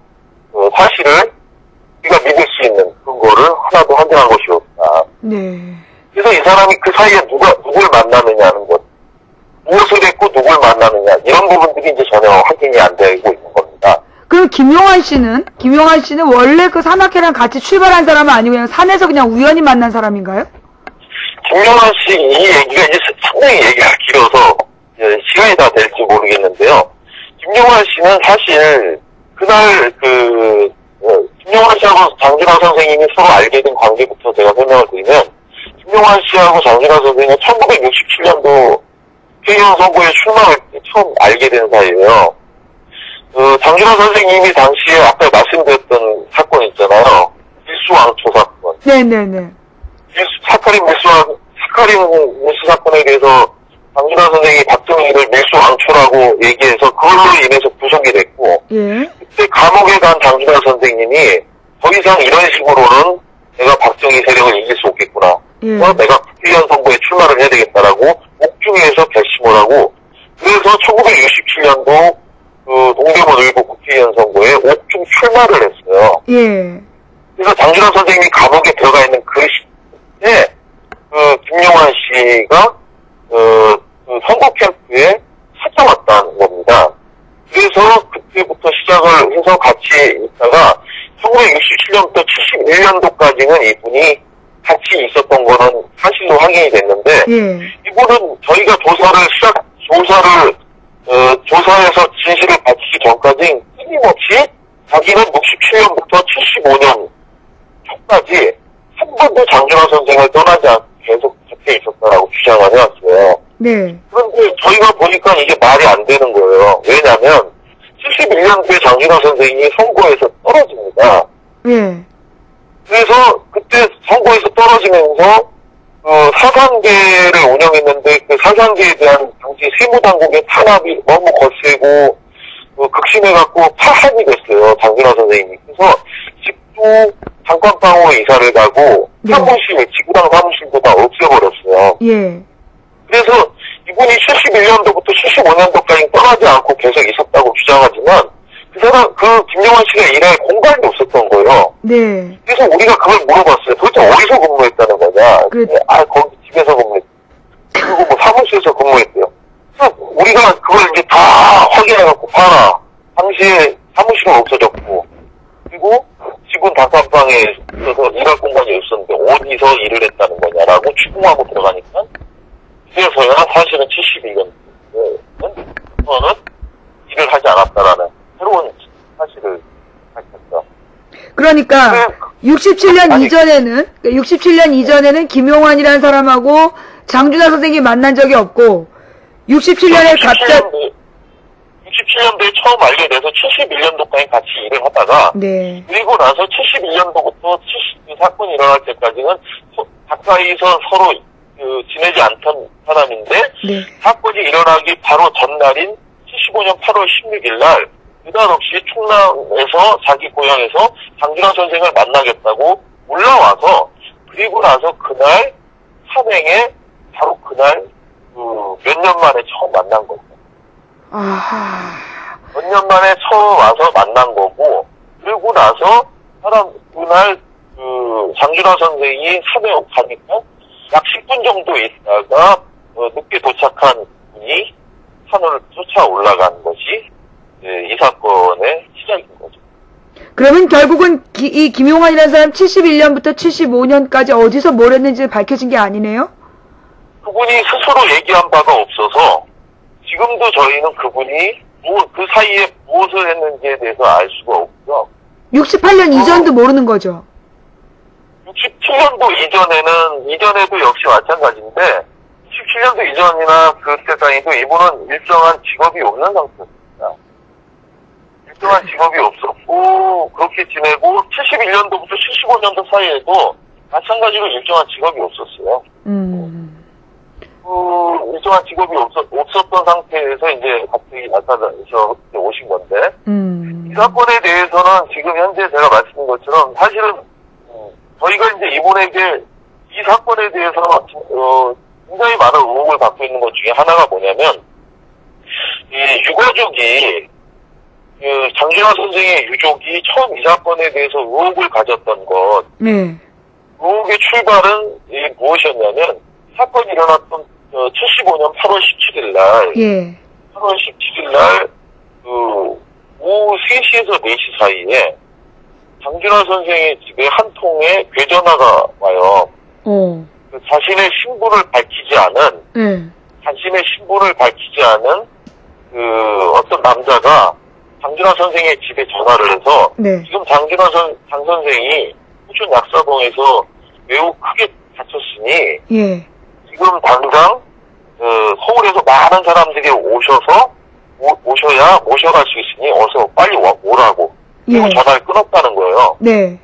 사실을 우리가 믿을 수 있는 근거를 하나도 한정한 것이 없다. 그래서 이 사람이 그 사이에 누굴 만나느냐는 것, 무엇을 했고 누굴 만나느냐 이런 부분들이 이제 전혀 확인이 안 되고 있는 겁니다. 그럼 김용환 씨는 원래 그 산악회랑 같이 출발한 사람은 아니고 그냥 산에서 그냥 우연히 만난 사람인가요? 김용환 씨 이 얘기가 이제 상당히 얘기가 길어서 시간이 다 될지 모르겠는데요. 김용환 씨는 사실 그날 김용환 씨하고 장준하 선생님이 서로 알게 된 관계부터 제가 설명을 드리면, 김용환 씨하고 장준하 선생님은 1967년도 국회의원 선거에 출마할 때 처음 알게 된 사이예요. 장준하 선생님이 당시에 아까 말씀드렸던 사건 있잖아요. 밀수왕초 사건. 네네네. 사카린 밀수 사건에 대해서 장준하 선생님이 박정희를 밀수왕초라고 얘기해서 그걸로 인해서 구속이 됐고, 예. 그때 감옥에 간 장준하 선생님이 더 이상 이런 식으로는 내가 박정희 세력을 이길 수 없겠구나. 예. 내가 국회의원 선거에 출마를 해야 되겠다라고 옥중에서 결심을 하고, 그래서 1967년도 동대문 의구 국회의원 선거에 옥중 출마를 했어요. 예. 그래서 장준하 선생님이 감옥에 들어가 있는 그 시기에 김용환 씨가 선거 캠프에 찾아왔다는 겁니다. 그래서 그때부터 시작을 해서 같이 있다가 1967년부터 71년도까지는 이분이 같이 있었던 거는 사실로 확인이 됐는데, 예. 이분은 저희가 조사에서 진실을 밝히기 전까지 끊임없이 자기는 67년부터 75년 초까지 한 번도 장준하 선생을 떠나지 않고 계속 곁에 있었다라고 주장을 해왔어요. 네. 그런데 저희가 보니까 이게 말이 안 되는 거예요. 왜냐면 71년도에 장준하 선생이 선거에서 떨어집니다. 예. 그래서 그때 선거에서 떨어지면서 사상계를 운영했는데, 그 사상계에 대한 당시 세무당국의 탄압이 너무 거세고 극심해갖고 파산이 됐어요, 장준하 선생님이. 그래서 집도 장관방으로 이사를 가고, 네. 사무실, 지구당 사무실도 다 없애버렸어요. 예. 그래서 이분이 71년도부터 75년도까지 떠나지 않고 계속 있었다고 주장하지만, 김용환 씨가 일할 공간이 없었던 거예요. 네. 그래서 우리가 그걸 물어봤어요. 도대체 어디서 근무했다는 거냐. 거기 집에서 근무했대요. 그리고 뭐 사무실에서 근무했대요. 그래서 우리가 그걸 이제 다 확인해갖고 봐라. 당시에 사무실은 없어졌고, 그리고 지분 단칸방에 있어서 일할 공간이 없었는데 어디서 일을 했다는 거냐라고 추궁하고 들어가니까, 그래서야 사실은 71년도에는 일을 하지 않았다라는 새로운 사실을 밝혔죠. 그러니까 67년 이전에는 김용환이라는 사람하고 장준하 선생님이 만난 적이 없고, 67년에 갑자기 67년도에 처음 알게 돼서 71년도까지 같이 일을 하다가, 네. 그리고 나서 71년도부터 사건이 일어날 때까지는 가까이서 서로 지내지 않던 사람인데, 네. 사건이 일어나기 바로 전날인 75년 8월 16일 날 느닷없이 충남에서 자기 고향에서 장준하 선생을 만나겠다고 올라와서, 그리고 나서 그날 산행에 바로 그날 몇 년 만에 처음 만난 거고, 아하. 몇 년 만에 처음 와서 만난 거고, 그리고 나서 그날 장준하 선생이 산에 가니까 약 10분 정도 있다가 늦게 도착한 분이 산을 쫓아 올라간 것이 이 사건의 시작인 거죠. 그러면 결국은 이 김용환이라는 사람 71년부터 75년까지 어디서 뭘 했는지 밝혀진 게 아니네요? 그분이 스스로 얘기한 바가 없어서 지금도 저희는 그분이 그 사이에 무엇을 했는지에 대해서 알 수가 없고요. 68년 이전도 모르는 거죠? 67년도 이전에도 역시 마찬가지인데, 67년도 이전이나 그때까지도 이분은 일정한 직업이 없는 상태였습니다. 일정한 직업이 없었고, 그렇게 지내고, 71년도부터 75년도 사이에도 마찬가지로 일정한 직업이 없었어요. 일정한 직업이 없었던 상태에서 이제 갑자기 나타나서 오신 건데, 이 사건에 대해서는 지금 현재 제가 말씀드린 것처럼 사실은 저희가 이제 이분에게 이 사건에 대해서 굉장히 많은 의혹을 갖고 있는 것 중에 하나가 뭐냐면, 이 유가족이 장준하 선생의 유족이 처음 이 사건에 대해서 의혹을 가졌던 것, 네. 의혹의 출발은 무엇이었냐면, 사건이 일어났던 75년 8월 17일 날, 예. 8월 17일 날 오후 3시에서 4시 사이에 장준하 선생의 집에 한 통의 괴전화가 와요. 자신의 신분을 밝히지 않은 자신의 신분을 밝히지 않은 그 어떤 남자가 장준하 선생의 집에 전화를 해서 네. 지금 장 선생이 포천 약사동에서 매우 크게 다쳤으니 예. 지금 당장 서울에서 많은 사람들이 오셔야 모셔갈 수 있으니 어서 빨리 오라고. 그리고 예. 전화를 끊었다는 거예요. 네.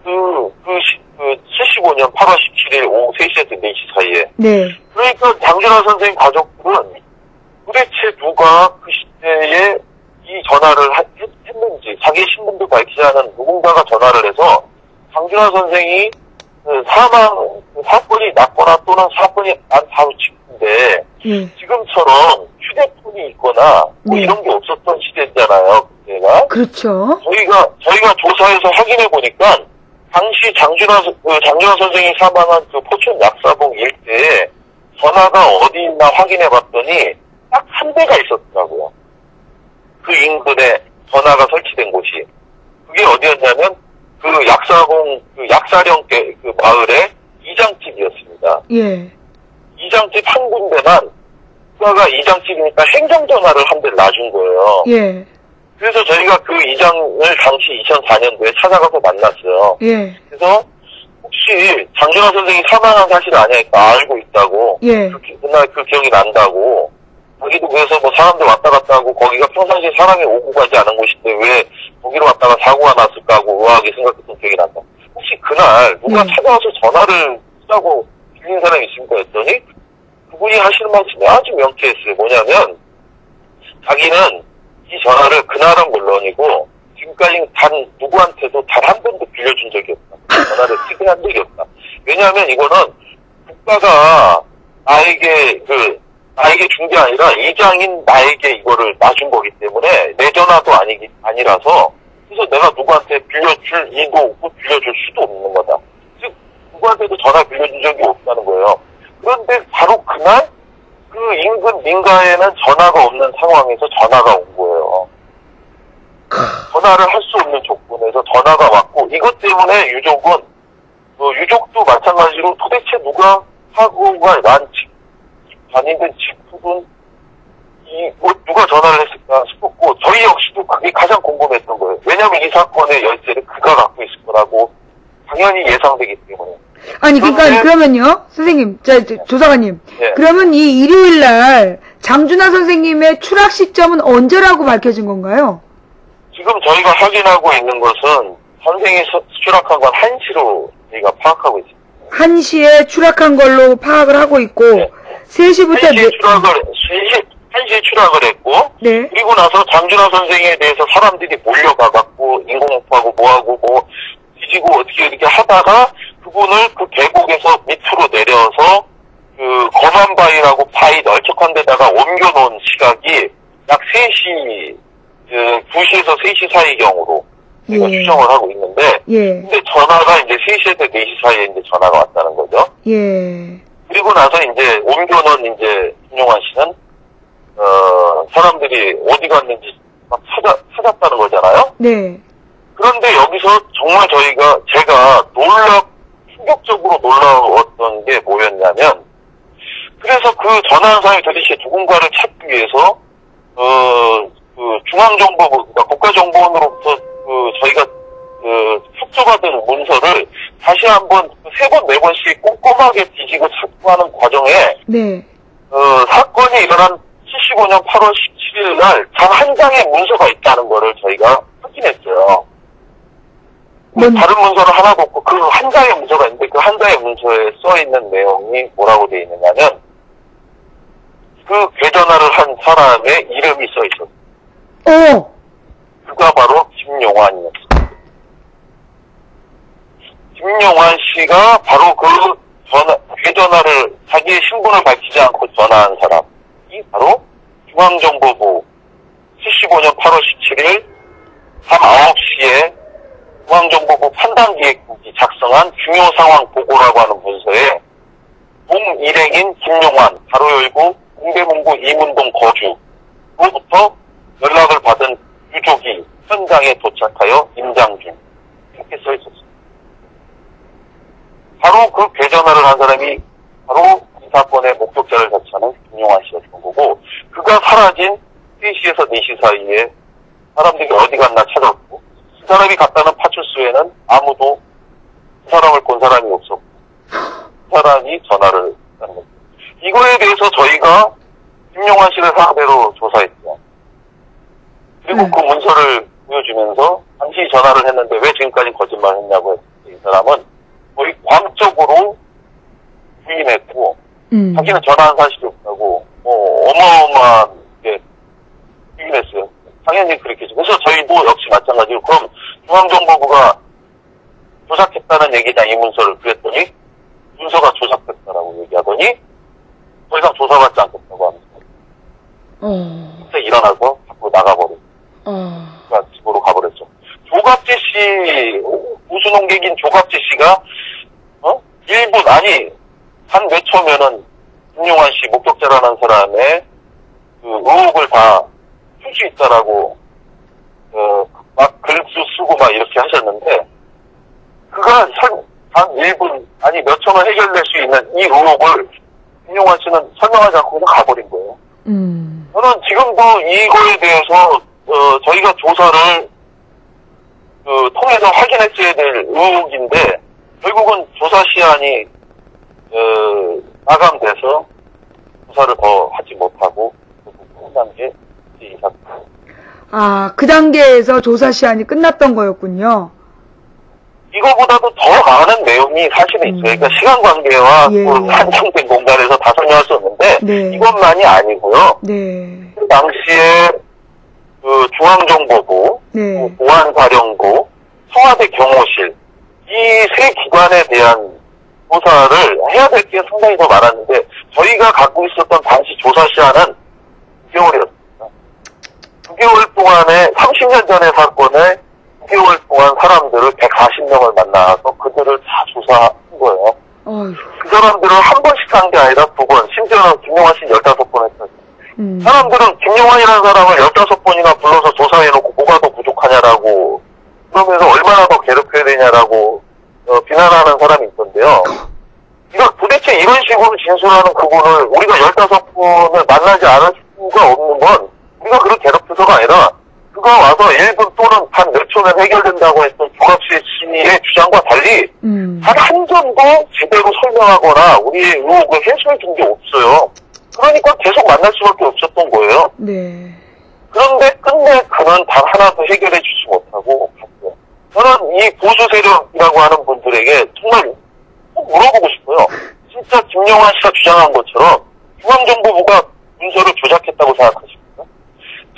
75년 8월 17일 오후 3시에서 4시 사이에. 네. 그러니까 장준하 선생 가족들은 도대체 누가 그 시대에 이 전화를 했는지, 자기 신분도 밝히지 않은 누군가가 전화를 해서 장준하 선생이 사건이 났거나 또는 사건이 난 바로 직후인데, 예. 지금처럼 휴대폰이 있거나 뭐 네. 이런 게 없었던 시대잖아요, 그때가. 그렇죠. 저희가 조사해서 확인해 보니까, 당시 장준하 선생이 사망한 그 포천 약사봉 일대에 전화가 어디 있나 확인해 봤더니 딱 한 대가 있었더라고요. 그 인근에 전화가 설치된 곳이. 그게 어디였냐면 그 약사봉 그 약사령 그 마을의 이장집이었습니다. 예. 이장집 한 군데만 그가 이장집이니까 행정전화를 한 대를 놔준 거예요. 예. 그래서 저희가 그 이장을 당시 2004년도에 찾아가서 만났어요. 예. 그래서 혹시 장준하 선생이 사망한 사실을 아냐니까 알고 있다고. 예. 그날 그 기억이 난다고. 거기도 그래서 뭐 사람들 왔다 갔다 하고 거기가 평상시에 사람이 오고 가지 않은 곳인데 왜 거기로 왔다가 사고가 났을까 하고 의아하게 생각했던 기억이 난다. 혹시 그날 누가 찾아와서 전화를 쓰라고 빌린 사람이 있습니까 했더니 그분이 하시는 말씀이 아주 명쾌했어요. 뭐냐면 자기는 이 전화를 그날은 물론이고 지금까지 단 누구한테도 단 한 번도 빌려준 적이 없다. 전화를 쓰게 한 적이 없다. 왜냐하면 이거는 국가가 나에게 준 게 아니라 이장인 나에게 이거를 놔준 거기 때문에 내 전화도 아니라서 그래서 내가 누구한테 빌려줄 이도 없고 빌려줄 수도 없는 거다. 즉 누구한테도 전화 빌려준 적이 없다는 거예요. 그런데 바로 그날 그 인근 민가에는 전화가 없는 상황에서 전화가 온 거예요. 전화를 할 수 없는 조건에서 전화가 왔고 이것 때문에 유족도 마찬가지로 도대체 누가 사고가 난 다니던 직후든 누가 전화를 했을까 싶었고 저희 역시도 그게 가장 궁금했던 거예요. 왜냐하면 이 사건의 열쇠를 그가 갖고 있을 거라고 당연히 예상되기 때문에. 아니 그러니까 그러면요 선생님 조사관님 네. 그러면 이 일요일 날 장준하 선생님의 추락 시점은 언제라고 밝혀진 건가요? 지금 저희가 확인하고 있는 것은 선생이 추락한 건 1시로 저희가 파악하고 있습니다. 1시에 추락한 걸로 파악을 하고 있고 네. 3시부터 1시에 추락을 했고 네. 그리고 나서 장준하 선생에 대해서 사람들이 몰려가갖고 인공호흡하고 뭐하고 뭐 뒤지고 어떻게 이렇게 하다가 그분을 그 계곡에서 밑으로 내려서 그 검안바위라고 바위 널쩍한 데다가 옮겨놓은 시각이 약 3시 2시에서 3시 사이경으로 저희가 예. 추정을 하고 있는데 예. 근데 전화가 이제 3시에서 4시 사이에 이제 전화가 왔다는 거죠. 예. 그리고 나서 이제 옮겨놓은 이제 김용환 씨는 사람들이 어디 갔는지 막 찾았다는 거잖아요. 네. 그런데 여기서 정말 제가 충격적으로 놀라웠던 게 뭐였냐면 그래서 그 전화한 사람이 도대체 누군가를 찾기 위해서 그 중앙정보부 그러니까 국가정보원으로부터 저희가 삭제받은 문서를 다시 한번 3번, 4번씩 꼼꼼하게 뒤지고 찾고 하는 과정에 네. 사건이 일어난 75년 8월 17일 날 단 한 장의 문서가 있다는 거를 저희가 확인했어요. 다른 문서는 하나도 없고 그 한 장의 문서가 있는데 그 한 장의 문서에 써있는 내용이 뭐라고 되어 있느냐면 그 계전화를 한 사람의 이름이 써있었어요. 그가 바로 김용환이었습니다. 김용환 씨가 바로 그 계전화를 자기의 신분을 밝히지 않고 전화한 사람이 바로 중앙정보부 75년 8월 17일 밤 9시에 중앙정보부 판단기획국이 작성한 중요상황 보고라고 하는 문서에 동일행인 김용환 가로 열고 공대문구 이문동 거주로부터 연락을 받은 유족이 현장에 도착하여 임장준 이렇게 써있었습니다. 바로 그 계전화를 한 사람이 바로 사건의 목격자를 자처하는 김용환 씨였던 거고, 그가 사라진 3시에서 4시 사이에 사람들이 어디 갔나 찾았고, 그 사람이 갔다는 파출소에는 아무도 그 사람을 본 사람이 없었고, 그 사람이 전화를 했다는 거죠. 이거에 대해서 저희가 김용환 씨를 상대로 조사했죠. 그리고 그 문서를 보여주면서 당시 전화를 했는데 왜 지금까지 거짓말을 했냐고 했을 때 이 사람은 거의 광적으로 부인했고, 자기는 전화한 사실이 없다고 어마어마하게 부인했어요. 당연히 그랬겠죠. 그래서 저희도 역시 마찬가지로 그럼 중앙정보부가 조작했다는 얘기냐 이 문서를 그랬더니 문서가 조작됐다라고 얘기하더니 더 이상 조사받지 않겠다고 합니다. 그때 일어나서 밖으로 나가버리고 집으로 가버렸죠. 조갑재 씨, 우수농객인 조갑재 씨가 1분 아니 한 몇 초면은 김용환 씨 목격자라는 사람의 그 의혹을 다 풀 수 있다라고 막 글도 쓰고 막 이렇게 하셨는데 그가 한 1분 아니 몇 초면 해결될 수 있는 이 의혹을 김용환 씨는 설명하지 않고 그냥 가버린 거예요. 저는 지금도 이거에 대해서 저희가 조사를 통해서 확인했어야 될 의혹인데 결국은 조사 시한이 마감돼서 조사를 더 하지 못하고 끝난 게 이 사건. 아, 그 단계에서 조사 시한이 끝났던 거였군요. 이거보다도 더 많은 내용이 사실은 있어요. 그러니까 시간 관계와 한정된 공간에서 다 설명할 수 없는데 이것만이 아니고요. 그 당시에 그 중앙정보부, 보안사령부, 청와대 경호실 이 세 기관에 대한 조사를 해야 될 게 상당히 더 많았는데 저희가 갖고 있었던 당시 조사 시한은 9개월이었습니다. 9개월 동안에 30년 전의 사건에 9개월 동안 사람들을 140명을 만나서 그들을 다 조사한 거예요. 그 사람들을 한 번씩 한 게 아니라 2번, 심지어는 김용환 씨는 15번 했어요. 사람들은 김용환이라는 사람을 15번이나 불러서 조사해놓고 뭐가 더 부족하냐라고 그러면서 얼마나 더 괴롭혀야 되냐라고 비난하는 사람이 있던데요. 이거 도대체 이런 식으로 진술하는 그분을 우리가 15번을 만나지 않을 수가 없는 건 우리가 그렇게 괴롭혀서가 아니라 그가 와서 1분 또는 한 몇 초면 해결된다고 했던 조갑재 씨의 주장과 달리 단 한 점도 제대로 설명하거나 우리의 의혹을 해소해 준 게 없어요. 그러니까 계속 만날 수밖에 없었던 거예요. 그런데 끝내 그는 단 하나도 해결해 주지 못하고 갔어요. 저는 이 보수 세력이라고 하는 분들에게 정말 꼭 물어보고 싶어요. 진짜 김용환 씨가 주장한 것처럼 중앙정보부가 문서를 조작했다고 생각하십니까?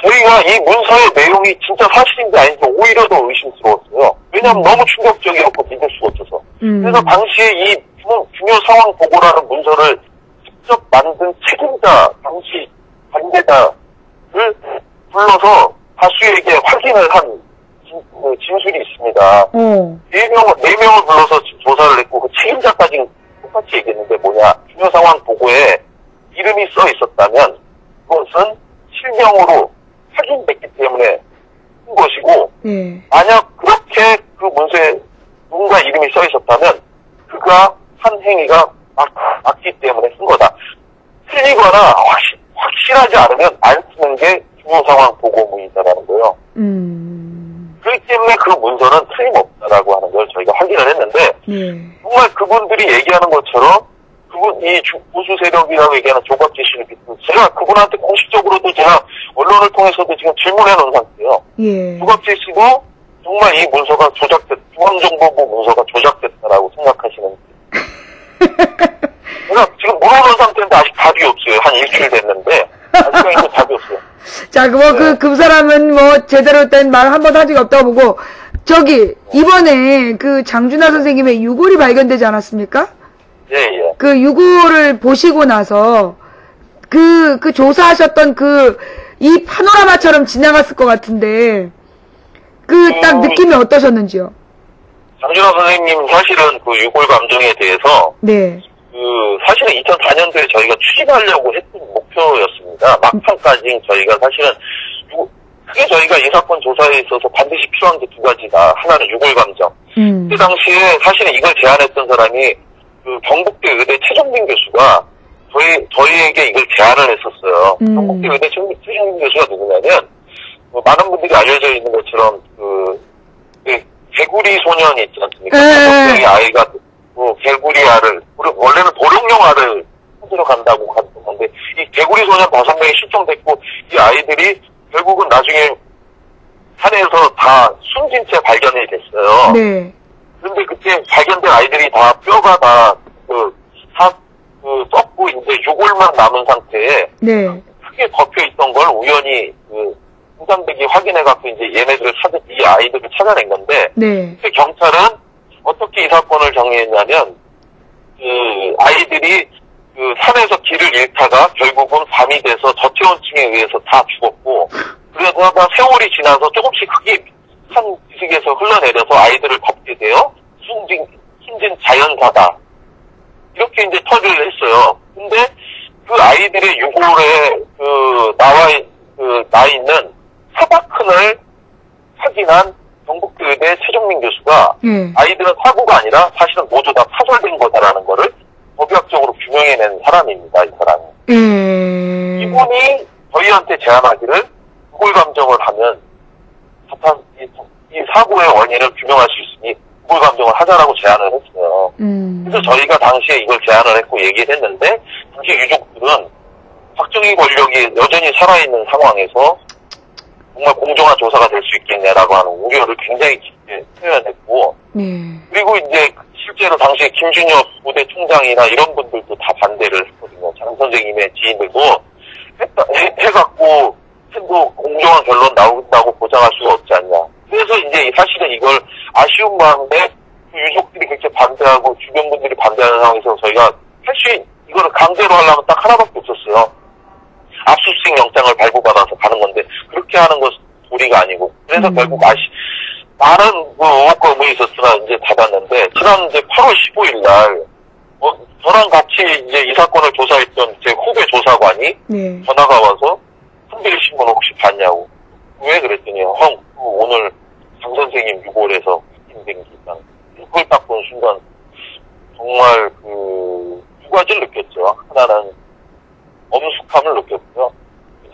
저희가 이 문서의 내용이 진짜 사실인지 아닌지 오히려 더 의심스러웠어요. 왜냐하면 너무 충격적이었고 믿을 수가 없어서. 그래서 당시에 이 중요 상황 보고라는 문서를 직접 만든 책임자, 당시 관계자를 불러서 다수에게 확인을 한 진술이 있습니다. 4명을 불러서 조사를 했고 그 책임자까지 똑같이 얘기했는데 뭐냐. 중요 상황 보고에 이름이 써 있었다면 그것은 실명으로 확인됐기 때문에 한 것이고 만약 그렇게 그 문서에 누군가 이름이 써 있었다면 그가 한 행위가 맞기 때문에 쓴 거다. 틀리거나 확실하지 않으면 안 쓰는 게 중요 상황 보고문이다라는 거예요. 그렇기 때문에 그 문서는 틀림없다라고 하는 걸 저희가 확인을 했는데 정말 그분들이 얘기하는 것처럼 이 보수 세력이라고 얘기하는 조갑재 씨를 믿고 제가 그분한테 공식적으로도 제가 언론을 통해서도 지금 질문해 놓은 상태예요. 조갑재 씨도 정말 이 문서가 중앙정보부 문서가 조작됐다라고 생각하시는지 제가 지금 물어본 상태인데 아직 답이 없어요. 한 일주일 됐는데 아직까지도 답이 없어요. 자, 그 사람은 뭐 제대로 된 말 한 번 한 적이 없다고 보고 이번에 그 장준하 선생님의 유골이 발견되지 않았습니까? 그 유골을 보시고 나서 그 조사하셨던 이 파노라마처럼 지나갔을 것 같은데 딱 느낌이 어떠셨는지요? 장준하 선생님 사실은 그 유골 감정에 대해서 사실은 2004년도에 저희가 추진하려고 했던 목표였습니다. 막판까지 저희가 사실은 그게 저희가 이 사건 조사에 있어서 반드시 필요한 게 2가지다. 하나는 유골 감정. 그 당시에 사실은 이걸 제안했던 사람이 그 경북대 의대 최종빈 교수가 저희에게 이걸 제안을 했었어요. 경북대 의대 최종민 교수가 누구냐면, 많은 분들이 알려져 있는 것처럼, 개구리 소년이 있지 않습니까? 5명의 아이가, 개구리알을, 원래는 도룡령알을 찾으러 간다고 갔던 건데, 이 개구리 소년 5명이 실종됐고, 이 아이들이 결국은 나중에 산에서 다 숨진 채 발견이 됐어요. 네. 그런데 그때 발견된 아이들이 다 뼈가 다, 썩고 이제 유골만 남은 상태에, 네. 크게 덮여 있던 걸 우연히, 홍장백이 확인해갖고 이제 이 아이들을 찾아낸 건데, 네. 경찰은 어떻게 이 사건을 정리했냐면, 아이들이 산에서 길을 잃다가 결국은 밤이 돼서 저체온증에 의해서 다 죽었고, 그러다가 세월이 지나서 조금씩 흙이 산 지식에서 흘러내려서 아이들을 덮게 되어 숨진 자연사다. 이렇게 이제 처리를 했어요. 근데 그 아이들의 유골에 나 있는 사바큰을 확인한 경북대 의대 최종민 교수가 아이들은 사고가 아니라 사실은 모두 다 파손된 거다라는 거를 법의학적으로 규명해낸 사람입니다. 이 사람이. 이분이 저희한테 제안하기를 유골 감정을 하면 이 사고의 원인을 규명할 수 있으니 유골 감정을 하자라고 제안을 했어요. 그래서 저희가 당시에 이걸 제안을 했고 얘기를 했는데, 당시 유족들은 박정희 권력이 여전히 살아있는 상황에서 정말 공정한 조사가 될 수 있겠냐라고 하는 우려를 굉장히 깊게 표현했고, 그리고 이제 실제로 당시에 김준엽 부대 총장이나 이런 분들도 다 반대를 했거든요. 장 선생님의 지인들도 해갖고 해도 공정한 결론 나온다고 보장할 수가 없지 않냐. 그래서 이제 사실은 이걸 아쉬운 마음에 유족들이 그렇게 반대하고 주변 분들이 반대하는 상황에서 저희가 이거를 강제로 하려면 딱 하나밖에 없었어요. 압수수색 영장을 발부받아서 가는 건데, 그렇게 하는 것은 도리가 아니고, 그래서 결국 많은 의혹과 의문이 있었으나 이제 닫았는데, 지난 이제 8월 15일 날, 저랑 같이 이제 이 사건을 조사했던 제 후배 조사관이 전화가 와서 한비리 신문 혹시 봤냐고. 왜 그랬더니, 오늘 장 선생님 유골에서 힘든 기상. 그걸 딱 본 순간, 정말 두 가지를 느꼈죠. 하나는 엄숙함을 느꼈고요.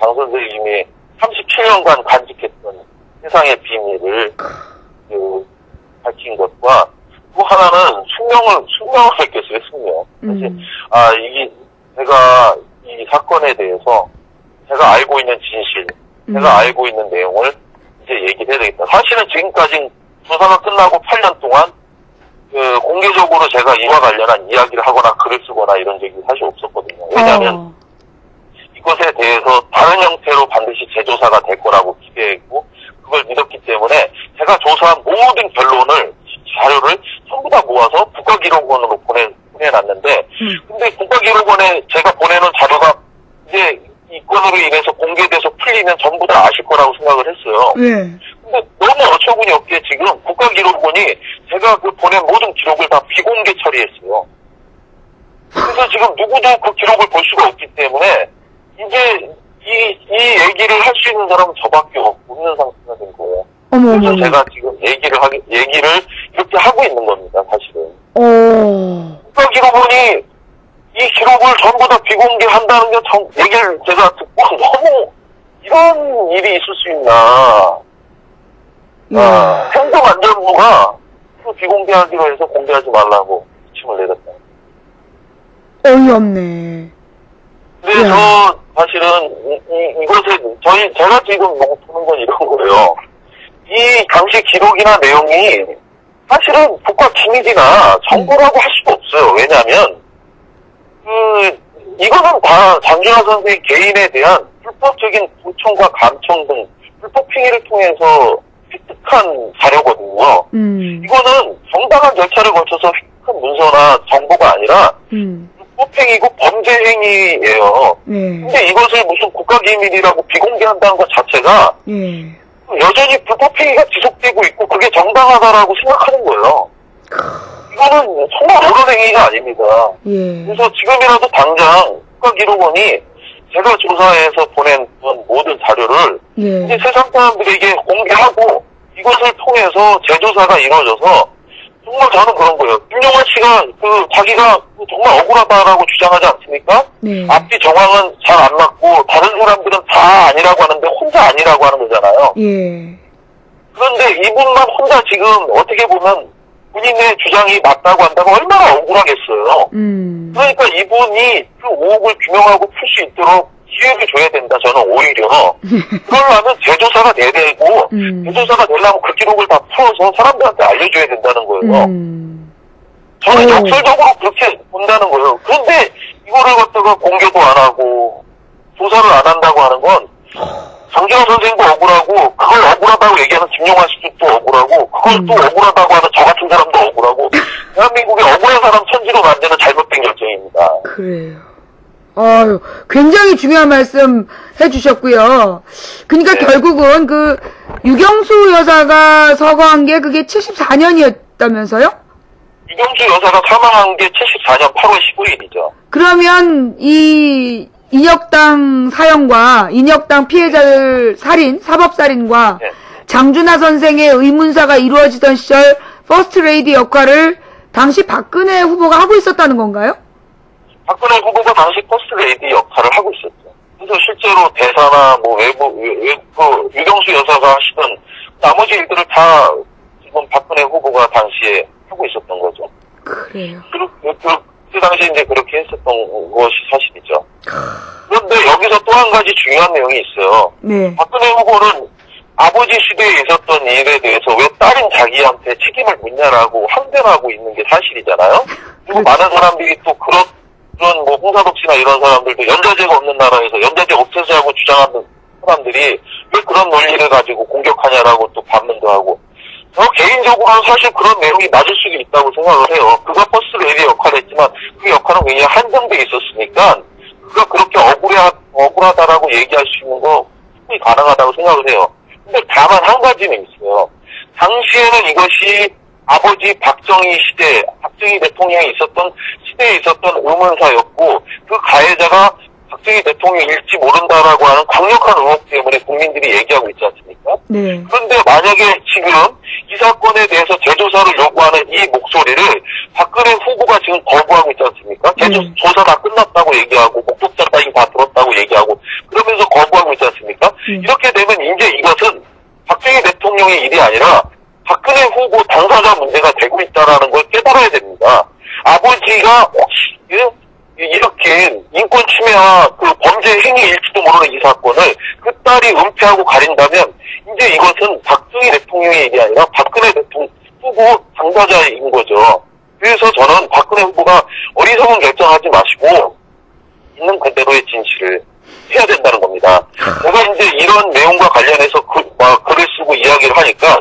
장 선생님이 37년간 간직했던 세상의 비밀을 밝힌 것과, 또 하나는 숙명을 느꼈어요. 숙명. 사실 제가 이 사건에 대해서 제가 알고 있는 진실, 제가 알고 있는 내용을 이제 얘기를 해야 되겠다. 사실은 지금까지 조사가 끝나고 8년 동안 공개적으로 제가 이와 관련한 이야기를 하거나 글을 쓰거나 이런 적이 사실 없었거든요. 왜냐하면 이것에 대해서 다른 형태로 반드시 재조사가 될 거라고 기대했고, 그걸 믿었기 때문에 제가 조사한 모든 결론을, 자료를 전부 다 모아서 국가기록원으로 보내놨는데, 근데 국가기록원에 제가 보내는 자료가 이제 이 건으로 인해서 공개돼서 풀리면 전부 다 아실 거라고 생각을 했어요. 근데 너무 어처구니 없게 지금 국가기록원이 제가 보낸 모든 기록을 다 비공개 처리했어요. 그래서 지금 누구도 그 기록을 볼 수가 없기 때문에 이제 이 얘기를 할 수 있는 사람은 저밖에 없는 상태가 된 거예요. 그래서 제가 지금 얘기를 이렇게 하고 있는 겁니다, 사실은. 국가기록원이 이 기록을 전부 다 비공개한다는 게 얘기를 제가 듣고 너무 이런 일이 있을 수 있나. 행정안전부가 그 비공개하기로 해서 공개하지 말라고 지침을 내렸다. 어이없네. 근데 저 사실은 이것에 제가 지금 보는 건 이런 거예요. 이 당시 기록이나 내용이 사실은 국가 기밀이나 정보라고 할 수가 없어요. 왜냐하면 이거는 다 장준하 선생의 개인에 대한 불법적인 도청과 감청 등 불법 행위를 통해서 획득한 자료거든요. 이거는 정당한 절차를 거쳐서 획득한 문서나 정보가 아니라 불법행위고 범죄행위예요. 근데 이것을 무슨 국가기밀이라고 비공개한다는 것 자체가 여전히 불법행위가 지속되고 있고 그게 정당하다라고 생각하는 거예요. 이거는 정말 옳은 행위가 아닙니다. 그래서 지금이라도 당장 국가기록원이 제가 조사해서 보낸 모든 자료를 이제 세상 사람들에게 공개하고 이것을 통해서 재조사가 이루어져서 정말 저는 그런 거예요. 김용환 씨가 자기가 정말 억울하다라고 주장하지 않습니까? 네. 앞뒤 정황은 잘 안 맞고 다른 사람들은 다 아니라고 하는데 혼자 아니라고 하는 거잖아요. 예. 그런데 이분만 혼자 지금 어떻게 보면 본인의 주장이 맞다고 한다면 얼마나 억울하겠어요. 그러니까 이분이 그 의혹을 규명하고 풀 수 있도록 기회를 줘야 된다. 저는 오히려 그러려면 재조사가 돼야 되고 재조사가 되려면 그 기록을 다 풀어서 사람들한테 알려줘야 된다는 거예요. 저는 역설적으로 그렇게 본다는 거예요. 그런데 이거를 갖다가 공개도 안 하고 조사를 안 한다고 하는 건 정진화 선생도 억울하고 그걸 억울하다고 얘기하는 김용환 씨도 또 억울하고 그걸 또 억울하다고 하는 저 같은 사람도 억울하고 대한민국의 억울한 사람 천지로 만드는 잘못된 결정입니다. 그래요. 아유, 굉장히 중요한 말씀 해주셨고요. 그러니까 네. 결국은 그 유경수 여사가 서거한 게 그게 74년이었다면서요? 유경수 여사가 사망한 게 74년 8월 15일이죠. 그러면 이 인혁당 사형과 인혁당 피해자들 살인, 사법살인과 네. 장준하 선생의 의문사가 이루어지던 시절 퍼스트 레이디 역할을 당시 박근혜 후보가 하고 있었다는 건가요? 박근혜 후보가 당시 퍼스트 레이디 역할을 하고 있었죠. 그래서 실제로 대사나 뭐 유경수 여사가 하시던 나머지 일들을 다 지금 박근혜 후보가 당시에 하고 있었던 거죠. 그래요. 그 당시에 이제 그렇게 했었던 것이 사실이죠. 그런데 여기서 또 한 가지 중요한 내용이 있어요. 네. 박근혜 후보는 아버지 시대에 있었던 일에 대해서 왜 딸인 자기한테 책임을 묻냐라고 항변하고 있는 게 사실이잖아요. 그리고 많은 사람들이 또 그런 뭐 홍사덕 씨나 이런 사람들도 연좌제가 없는 나라에서 연좌제 없애자고 주장하는 사람들이 왜 그런 논리를 가지고 공격하냐라고 또 반문도 하고. 저 개인적으로는 사실 그런 내용이 맞을 수 있다고 생각을 해요. 그가 퍼스트 레이디 역할을 했지만 그 역할은 굉장히 한정돼 있었으니까 그가 그렇게 억울하다라고 얘기할 수 있는 거 충분히 가능하다고 생각을 해요. 근데 다만 한 가지는 있어요. 당시에는 이것이 아버지 박정희 시대, 박정희 대통령이 있었던 시대에 있었던 의문사였고 그 가해자가 박정희 대통령일지 모른다라고 하는 강력한 의혹 때문에 국민들이 얘기하고 있지 않습니까? 네. 그런데 만약에 지금 이 사건에 대해서 재조사를 요구하는 이 목소리를 박근혜 후보가 지금 거부하고 있지 않습니까? 조사 다 끝났다고 얘기하고 목격자 따위 다 들었다고 얘기하고 그러면서 거부하고 있지 않습니까? 이렇게 되면 이제 이것은 박정희 대통령의 일이 아니라 박근혜 후보 당사자 문제가 되고 있다는 걸 깨달아야 됩니다. 아버지가 혹시 이렇게 인권 침해와 그 범죄 행위일지도 모르는 이 사건을 그 딸이 은폐하고 가린다면 이제 이것은 박정희 대통령의 일이 아니라 박근혜 대통령 후보 당사자인 거죠. 그래서 저는 박근혜 후보가 어리석은 결정하지 마시고 있는 그대로의 진실을 해야 된다는 겁니다. 제가 이제 이런 내용과 관련해서 글을 쓰고 이야기를 하니까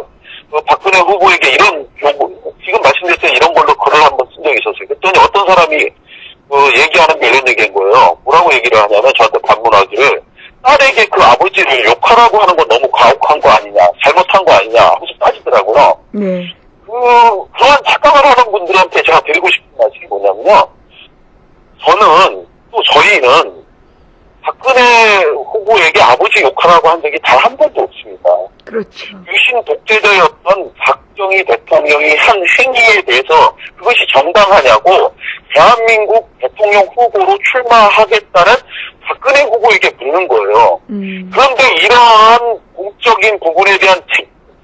박근혜 후보에게 이런 요구, 지금 말씀드렸던 이런 걸로 글을 한번 쓴 적이 있었어요. 그랬더니 어떤 사람이 얘기하는 게 이런 얘기인 거예요. 뭐라고 얘기를 하냐면 저한테 반문하기를 딸에게 그 아버지를 욕하라고 하는 건 너무 가혹한 거 아니냐, 잘못한 거 아니냐 하면서 따지더라고요. 네. 그런 착각을 하는 분들한테 제가 드리고 싶은 말씀이 뭐냐면요. 저희는 박근혜 후보에게 아버지 욕하라고 한 적이 단 한 번도 없습니다. 그렇죠. 유신 독재자였던 박정희 대통령이 한 행위에 대해서 그것이 정당하냐고 대한민국 대통령 후보로 출마하겠다는 박근혜 후보에게 묻는 거예요. 그런데 이러한 공적인 부분에 대한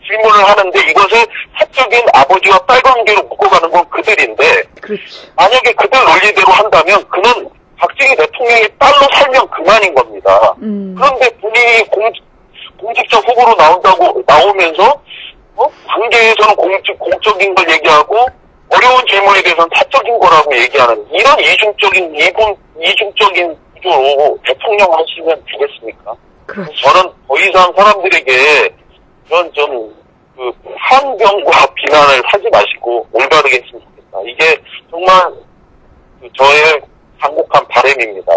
질문을 하는데 이것을 사적인 아버지와 딸 관계로 묶어가는 건 그들인데 그렇죠. 만약에 그들 논리대로 한다면 그는 박정희 대통령의 딸로 살면 그만인 겁니다. 그런데 본인이 공직자 후보로 나오면서 관계에서는 공적인 걸 얘기하고 어려운 질문에 대해서는 사적인 거라고 얘기하는 이런 이중적인 구조로 대통령 하시면 되겠습니까? 그렇죠. 저는 더 이상 사람들에게 그런 항변과 비난을 하지 마시고 올바르게 했으면 좋겠다. 이게 정말 저의 간곡한 바람입니다.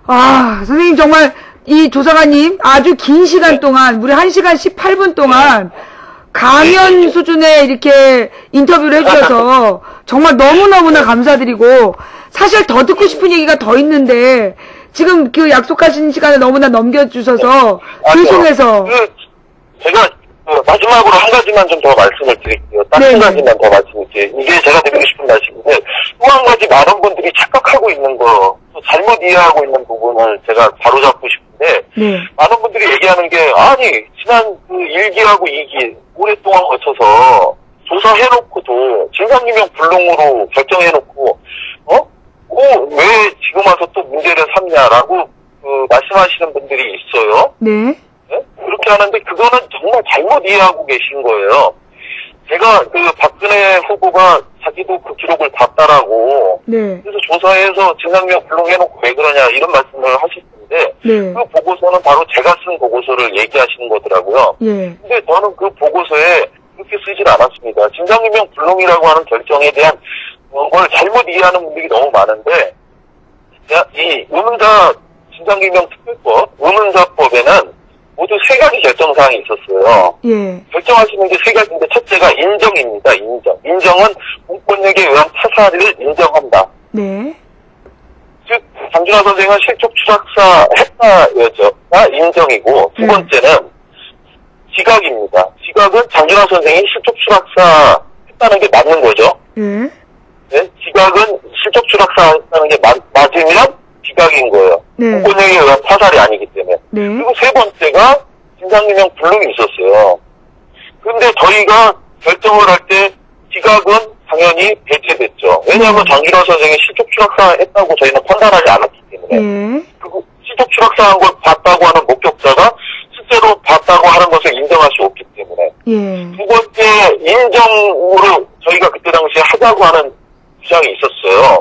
아, 선생님 정말 이 조사관님 아주 긴 시간 동안 무려 1시간 18분 동안 강연 수준의 이렇게 인터뷰를 해주셔서 정말 너무너무나 감사드리고 사실 더 듣고 싶은 얘기가 더 있는데 지금 그 약속하신 시간을 너무나 넘겨주셔서 죄송해서 제가 마지막으로 한 가지만 좀 더 말씀을 드릴게요. 딱 한 가지만 더 말씀드릴게요. 이게 제가 드리고 싶은 말씀인데, 또 한 가지 많은 분들이 착각하고 있는 거, 또 잘못 이해하고 있는 부분을 제가 바로잡고 싶은데, 많은 분들이 얘기하는 게, 아니, 지난 그 1기하고 2기, 오랫동안 거쳐서 조사해놓고도 진상규명 불능으로 결정해놓고, 왜 지금 와서 또 문제를 삼냐라고 말씀하시는 분들이 있어요. 네. 네? 그렇게 하는데 그거는 정말 잘못 이해하고 계신 거예요. 제가 그 박근혜 후보가 자기도 그 기록을 봤다라고 그래서 조사해서 진상규명 불능해놓고 왜 그러냐 이런 말씀을 하실 텐데 그 보고서는 바로 제가 쓴 보고서를 얘기하시는 거더라고요. 근데 저는 그 보고서에 그렇게 쓰질 않았습니다. 진상규명 불능이라고 하는 결정에 대한 걸 잘못 이해하는 분들이 너무 많은데 이 의문사 진상규명 특별법, 의문사법에는 모두 3가지 결정사항이 있었어요. 결정하시는 게 3가지인데 첫째가 인정입니다. 인정은 공권력에 의한 타살을 인정한다. 즉 장준하 선생은 실족 추락사 했다가 인정이고 두 번째는 지각입니다. 지각은 장준하 선생이 실족 추락사 했다는 게 맞는 거죠. 네? 지각은 실족 추락사 했다는 게 맞으면 지각인 거예요. 공권력에 의한 타살이 아니기 때문에. 그리고 세 번째가 진상규명 불능이 있었어요. 그런데 저희가 결정을 할 때 지각은 당연히 배제됐죠. 왜냐하면 장준하 선생이 실족 추락사 했다고 저희는 판단하지 않았기 때문에. 그리고 실족 추락사한 걸 봤다고 하는 목격자가 실제로 봤다고 하는 것을 인정할 수 없기 때문에. 두 번째 인정으로 저희가 그때 당시에 하자고 하는 주장이 있었어요.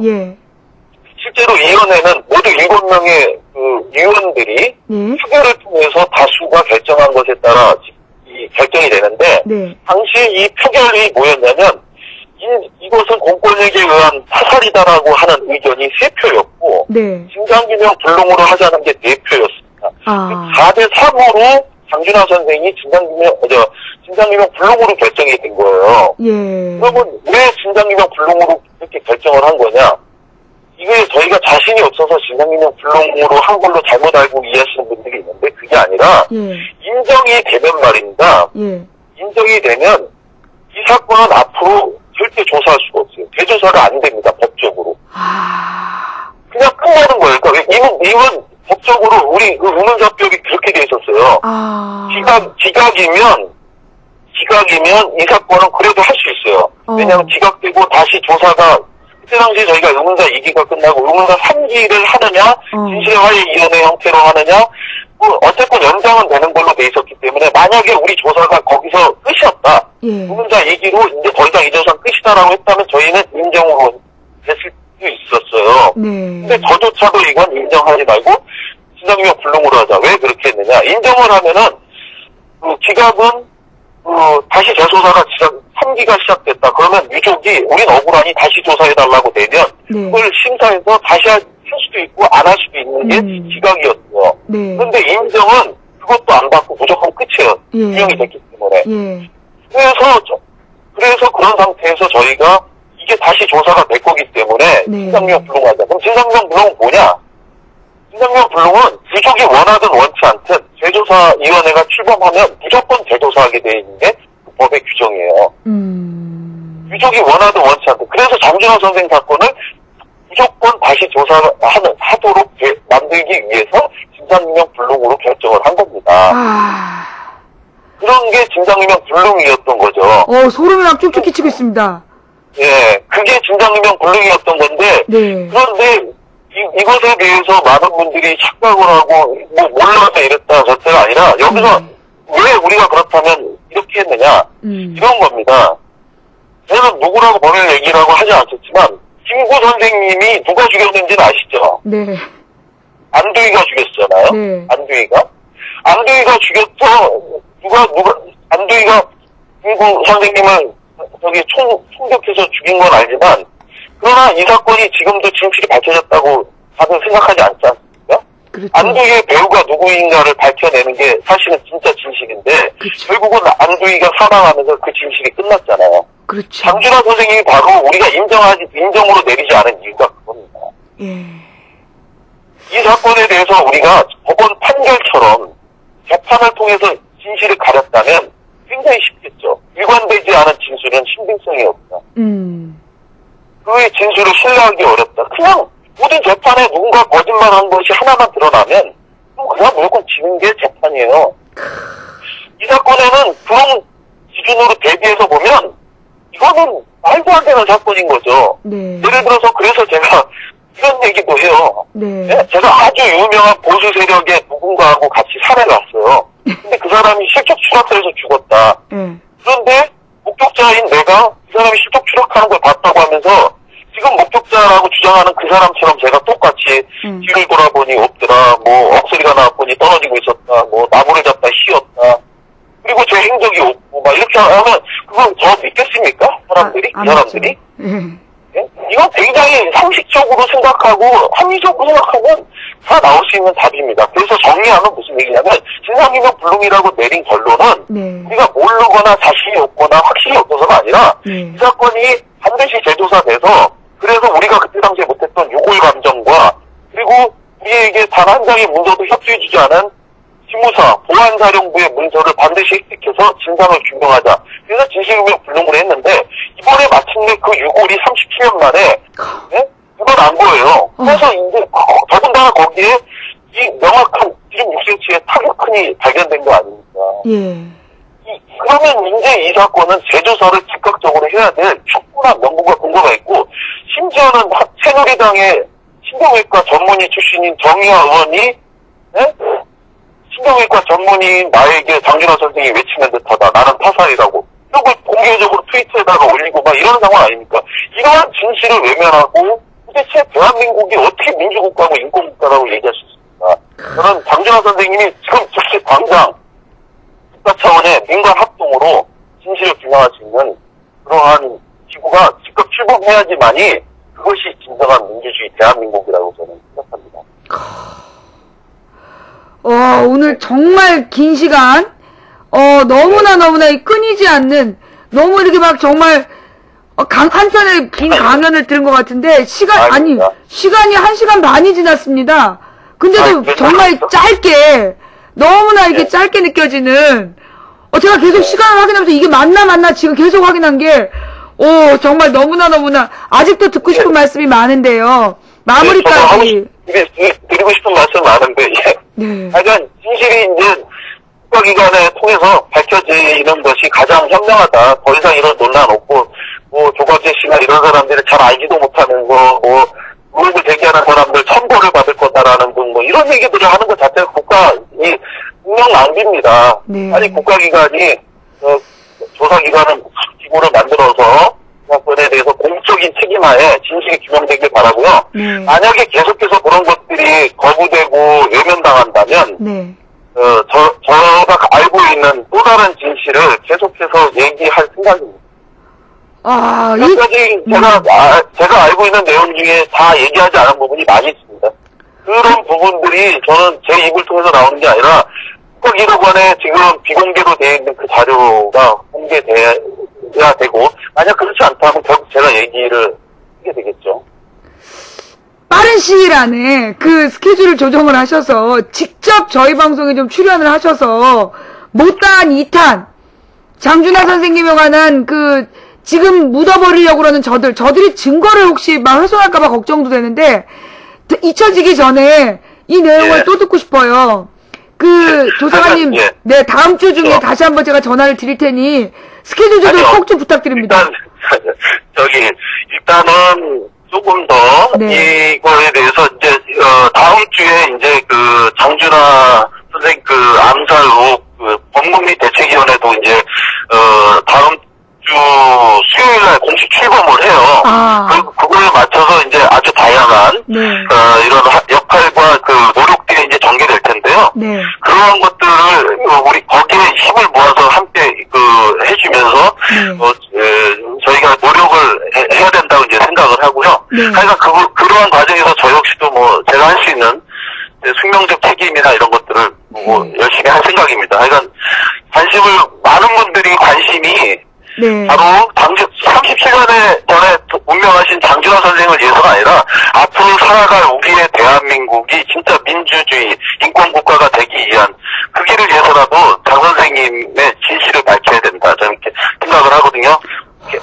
실제로 위원회는 모두 7명의 그 위원들이 표결을 통해서 다수가 결정한 것에 따라 이 결정이 되는데 당시 이 표결이 뭐였냐면 이것은 공권력에 의한 타살이다라고 하는 의견이 3표였고 진상규명 불능으로 하자는 게 4표였습니다. 4대 3으로 장준하 선생이 진상규명 불능으로 결정이 된 거예요. 그러면 왜 진상규명 불능으로 이렇게 결정을 한 거냐? 이게 저희가 자신이 없어서 진상규명 불능으로 한 걸로 잘못 알고 이해하시는 분들이 있는데 그게 아니라 인정이 되면 말입니다. 인정이 되면 이 사건은 앞으로 절대 조사할 수가 없어요. 대조사가 안 됩니다. 법적으로. 그냥 끝나는 거예요. 그러니까 이건 법적으로 우리 의문사법이 그렇게 돼 있었어요. 지각이면 이 사건은 그래도 할 수 있어요. 왜냐하면 지각되고 다시 조사가 그때 당시 저희가 의문사 2기가 끝나고 의문사 3기를 하느냐 진실화해위원회 형태로 하느냐 어쨌든 연장은 되는 걸로 돼 있었기 때문에 만약에 우리 조사가 거기서 끝이었다. 의문사 2기로 이제 더 이상 이 조사는 끝이다라고 했다면 저희는 인정으로 됐을 수 있었어요. 근데 저조차도 이건 인정하지 말고 진상규명 불능으로 하자. 왜 그렇게 했느냐. 인정을 하면은 지각은 다시 재조사가 3기가 시작됐다. 그러면 유족이 우린 억울하니 다시 조사해달라고 되면 그걸 심사해서 다시 할 수도 있고 안 할 수도 있는 게 지각이었어요. 그런데 인정은 그것도 안 받고 무조건 끝이에요. 유형이 됐기 때문에. 그래서 그런 상태에서 저희가 이게 다시 조사가 될 거기 때문에 진상규명 불능하자. 그럼 진상규명 불능은 뭐냐? 진상규명 불능은 유족이 원하든 원치 않든 재조사위원회가 출범하면 무조건 재조사하게 돼 있는 게 그 법의 규정이에요. 유족이 원하든 원치 않든. 그래서 장준하 선생 사건을 무조건 다시 조사하도록 만들기 위해서 진상규명 불능으로 결정을 한 겁니다. 그런 게 진상규명 불능이었던 거죠. 소름이 막 쭉쭉 끼치고 있습니다. 예, 그게 진상규명 불능이었던 건데 그런데 이것에 대해서 많은 분들이 착각을 하고 몰라서 이랬다 저때가 아니라 여기서 왜 우리가 그렇다면 이렇게 했느냐 이런 겁니다. 저는 누구라고 본인 얘기라고 하지 않았지만 김구 선생님이 누가 죽였는지는 아시죠? 안두희가 죽였잖아요. 안두희가 죽였어. 안두희가 김구 선생님을 총격해서 죽인 건 알지만 그러나 이 사건이 지금도 진실이 밝혀졌다고 다들 생각하지 않지 않습니까? 안두희의 배우가 누구인가를 밝혀내는 게 사실은 진짜 진실인데 결국은 안두희가 사망하면서 그 진실이 끝났잖아요. 장준하 선생님이 바로 우리가 인정으로 내리지 않은 이유가 그겁니다. 이 사건에 대해서 우리가 법원 판결처럼 재판을 통해서 진실을 가렸다면 그 굉장히 쉽겠죠. 일관되지 않은 진술은 신빙성이 없다. 그의 진술을 신뢰하기 어렵다. 그냥 모든 재판에 누군가 거짓말한 것이 하나만 드러나면 그냥 무조건 지는 게 재판이에요. 이 사건에는 그런 기준으로 대비해서 보면 이거는 말도 안 되는 사건인 거죠. 네. 예를 들어서 그래서 제가 이런 얘기도 해요. 네. 네? 제가 아주 유명한 보수 세력의 누군가하고 같이 산에 갔어요. 근데 그 사람이 실족 추락해서 죽었다. 네. 그런데 목격자인 내가 그 사람이 실족 추락하는 걸 봤다고 하면서 지금 목격자라고 주장하는 그 사람처럼 제가 똑같이 뒤를 돌아보니 없더라, 뭐 억소리가 나왔더니 떨어지고 있었다, 뭐 나무를 잡다 휘었다, 그리고 제 행적이 없고 막 이렇게 하면 그걸 더 믿겠습니까? 사람들이? 그 사람들이? 네? 이건 굉장히 상식적으로 생각하고 합리적으로 생각하면 다 나올 수 있는 답입니다. 그래서 정리하면 무슨 얘기냐면 진상규명 불능이라고 내린 결론은 네. 우리가 모르거나 자신이 없거나 확신이 없어서가 아니라 네. 이 사건이 반드시 재조사돼서 그래서 우리가 그때 당시에 못했던 요골 감정과 그리고 우리에게 단 한 장의 문서도 협조해주지 않은 지무사, 보안사령부의 문서를 반드시 획득해서 진상을 규명하자. 그래서 진실규명 불능을 했는데 이번에 마침내 그 유골이 37년 만에 드러난 거예요. 그래서 이제 더군다나 거기에 이 명확한 지름 6cm의 타격흔이 발견된 거 아닙니까? 예. 그러면 이제 이 사건은 재조사를 즉각적으로 해야 될 충분한 명분과 근거가 있고, 심지어는 새누리당의 신경외과 전문의 출신인 정의화 의원이, 네? 신경외과 전문의인 나에게 장준하 선생이 외치는 듯하다. 나는 타살이라고. 이런 걸 공개적으로 트위터에다가 올리고 막 이런 상황 아닙니까? 이러한 진실을 외면하고 도대체 대한민국이 어떻게 민주국가고 인권국가라고 얘기할 수 있습니까? 저는 장준하 선생님이 지금 즉시 당장 국가 차원의 민간 합동으로 진실을 규명할 수 있는 그러한 기구가 즉각 출범해야지만이 그것이 진정한 민주주의 대한민국이라고 저는 생각합니다. 오늘 정말 긴 시간, 너무나 끊이지 않는, 너무 이렇게 막 정말, 한 편의 긴 강연을 들은 것 같은데, 시간이 1시간 반이 지났습니다. 근데도 정말 짧게, 너무나 이렇게 짧게 느껴지는, 제가 계속 시간을 확인하면서 이게 맞나 지금 계속 확인한 게, 정말 너무나, 아직도 듣고 싶은 말씀이 많은데요. 마무리까지. 드리고 싶은 말씀 많은데, 네. 하여간, 진실이 이제, 국가기관을 통해서 밝혀지는 것이 가장 현명하다. 더 이상 이런 논란 없고, 뭐, 조갑재 씨나 이런 사람들이 잘 알지도 못하면서, 뭐, 의혹을 제기하는 사람들 천벌을 받을 거다라는 등, 뭐, 이런 얘기들을 하는 것 자체가 국가이 분명 낭비입니다. 네. 아니, 국가기관이, 조사기관을, 기구를 만들어서, 사건에 대해서 공적인 책임하에 진실이 규명되길 바라고요. 네. 만약에 계속해서 그런 것들이 거부되고 외면당한다면, 네. 저가 알고 있는 또 다른 진실을 계속해서 얘기할 생각입니다. 여기까지 제가 알고 있는 내용 중에 다 얘기하지 않은 부분이 많이 있습니다. 그런 부분들이 저는 제 입을 통해서 나오는 게 아니라 국가기록원에 지금 비공개로 되어 있는 그 자료가 공개돼야 되고, 만약 그렇지 않다면 결국 제가 얘기를 하게 되겠죠. 빠른 시일 안에 그 스케줄을 조정을 하셔서 직접 저희 방송에 좀 출연을 하셔서 못다한 2탄 장준하 선생님에 관한 그 지금 묻어버리려고 그러는 저들이 증거를 혹시 막 훼손할까봐 걱정도 되는데 잊혀지기 전에 이 내용을 또 듣고 싶어요. 그 조사관님 네 다음 주 중에 다시 한번 제가 전화를 드릴 테니 스케줄 조정 꼭 좀 부탁드립니다. 일단은 조금 더 이거에 대해서 이제 다음 주에 이제 그 장준하 선생 그 암살 의혹 그 법무및 대책위원회도 이제 다음 주 수요일날 공식 출범을 해요. 그거에 맞춰서 이제 아주 다양한 이런 역할과 그 노력들이 이제 전개될 텐데요. 그러한 것들을 우리 거기에 힘을 모아서 함께 그 해주면서 저희가 노력을 해야 된다고 이제 생각을 하고요. 하여간 그러한 과정에서 저 역시도 뭐 제가 할 수 있는 숙명적 책임이나 이런 것들을 뭐 열심히 할 생각입니다. 하여간 많은 분들이 관심이 네. 바로 30시간에 전에 운명하신 장준하 선생을 위해서가 아니라 앞으로 살아갈 우리의 대한민국이 진짜 민주주의, 인권국가가 되기 위한 그 길을 위해서라도 장 선생님의 진실을 밝혀야 된다. 저는 이렇게 생각을 하거든요.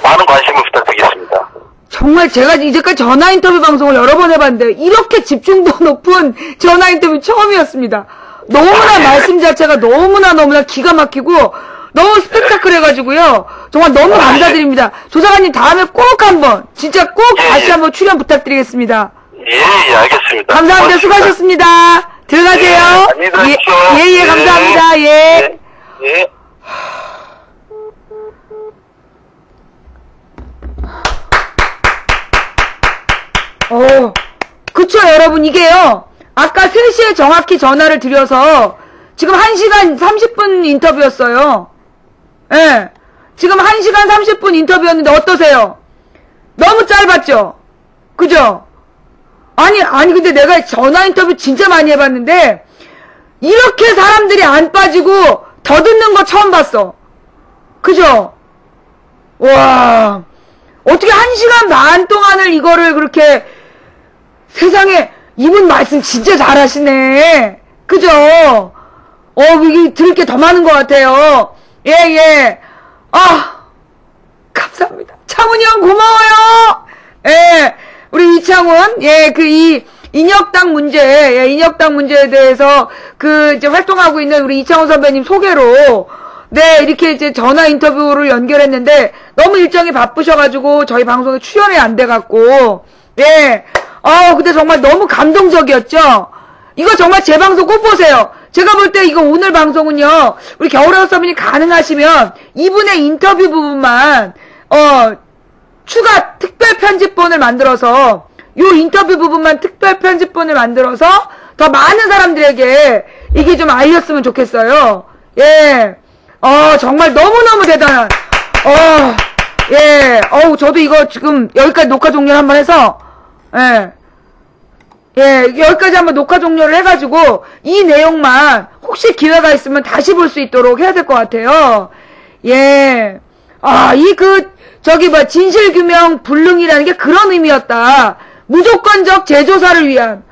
많은 관심을 부탁드리겠습니다. 정말 제가 이제까지 전화 인터뷰 방송을 여러 번 해봤는데 이렇게 집중도 높은 전화 인터뷰 처음이었습니다. 너무나 말씀 자체가 너무나 기가 막히고 너무 스펙타클해가지고요. 정말 너무 감사드립니다. 조사관님 다음에 꼭 한번 진짜 꼭 다시 한번 출연 부탁드리겠습니다. 예, 알겠습니다. 감사합니다. 수고하셨습니다. 들어가세요. 안녕히 가십시오. 예, 감사합니다. 예. 예. 그쵸, 여러분. 이게요. 아까 3시에 정확히 전화를 드려서 지금 1시간 30분 인터뷰였어요. 예. 지금 1시간 30분 인터뷰였는데 어떠세요? 너무 짧았죠? 그죠? 아니, 근데 내가 전화 인터뷰 진짜 많이 해봤는데 이렇게 사람들이 안 빠지고 더 듣는 거 처음 봤어. 그죠? 와. 어떻게 1시간 반 동안을 이거를 그렇게 세상에 이분 말씀 진짜 잘하시네. 그죠? 이게 들을 게 더 많은 것 같아요. 예. 감사합니다. 창훈이 형 고마워요. 예, 우리 이창훈, 이 인혁당 문제, 인혁당 문제에 대해서 이제 활동하고 있는 우리 이창훈 선배님 소개로, 이렇게 이제 전화 인터뷰를 연결했는데, 너무 일정이 바쁘셔가지고, 저희 방송에 출연이 안 돼갖고, 근데 정말 너무 감동적이었죠? 이거 정말 제 방송 꼭 보세요. 제가 볼 때 이거 오늘 방송은요, 우리 겨울의 서민이 가능하시면, 이분의 인터뷰 부분만, 추가 특별 편집본을 만들어서, 요 인터뷰 부분만 특별 편집본을 만들어서, 더 많은 사람들에게 이게 좀 알렸으면 좋겠어요. 예. 정말 너무너무 대단한, 저도 이거 지금 여기까지 녹화 종료를 한번 해서, 여기까지 한번 녹화 종료를 해가지고, 이 내용만 혹시 기회가 있으면 다시 볼 수 있도록 해야 될 것 같아요. 예. 진실규명 불능이라는 게 그런 의미였다. 무조건적 재조사를 위한.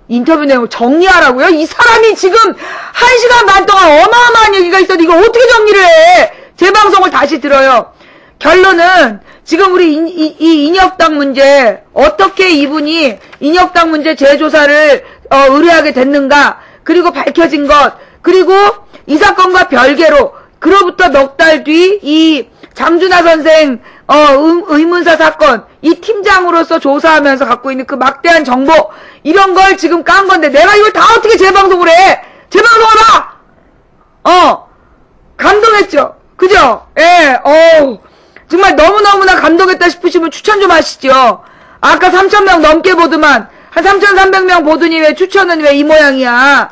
인터뷰 내용 정리하라고요? 이 사람이 지금 1시간 반 동안 어마어마한 얘기가 있어도 이거 어떻게 정리를 해? 제 방송을 다시 들어요. 결론은 지금 우리 이 인혁당 문제 어떻게 이분이 인혁당 문제 재조사를 의뢰하게 됐는가, 그리고 밝혀진 것, 그리고 이 사건과 별개로 그로부터 넉 달 뒤 이 장준하 선생 의문사 사건, 이 팀장으로서 조사하면서 갖고 있는 그 막대한 정보, 이런 걸 지금 깐 건데 내가 이걸 다 어떻게 재방송을 해? 재방송을 봐! 감동했죠? 그죠? 예, 정말 너무너무나 감동했다 싶으시면 추천 좀 하시죠. 아까 3,000명 넘게 보더만, 한 3,300명 보더니 왜 추천은 왜 이 모양이야?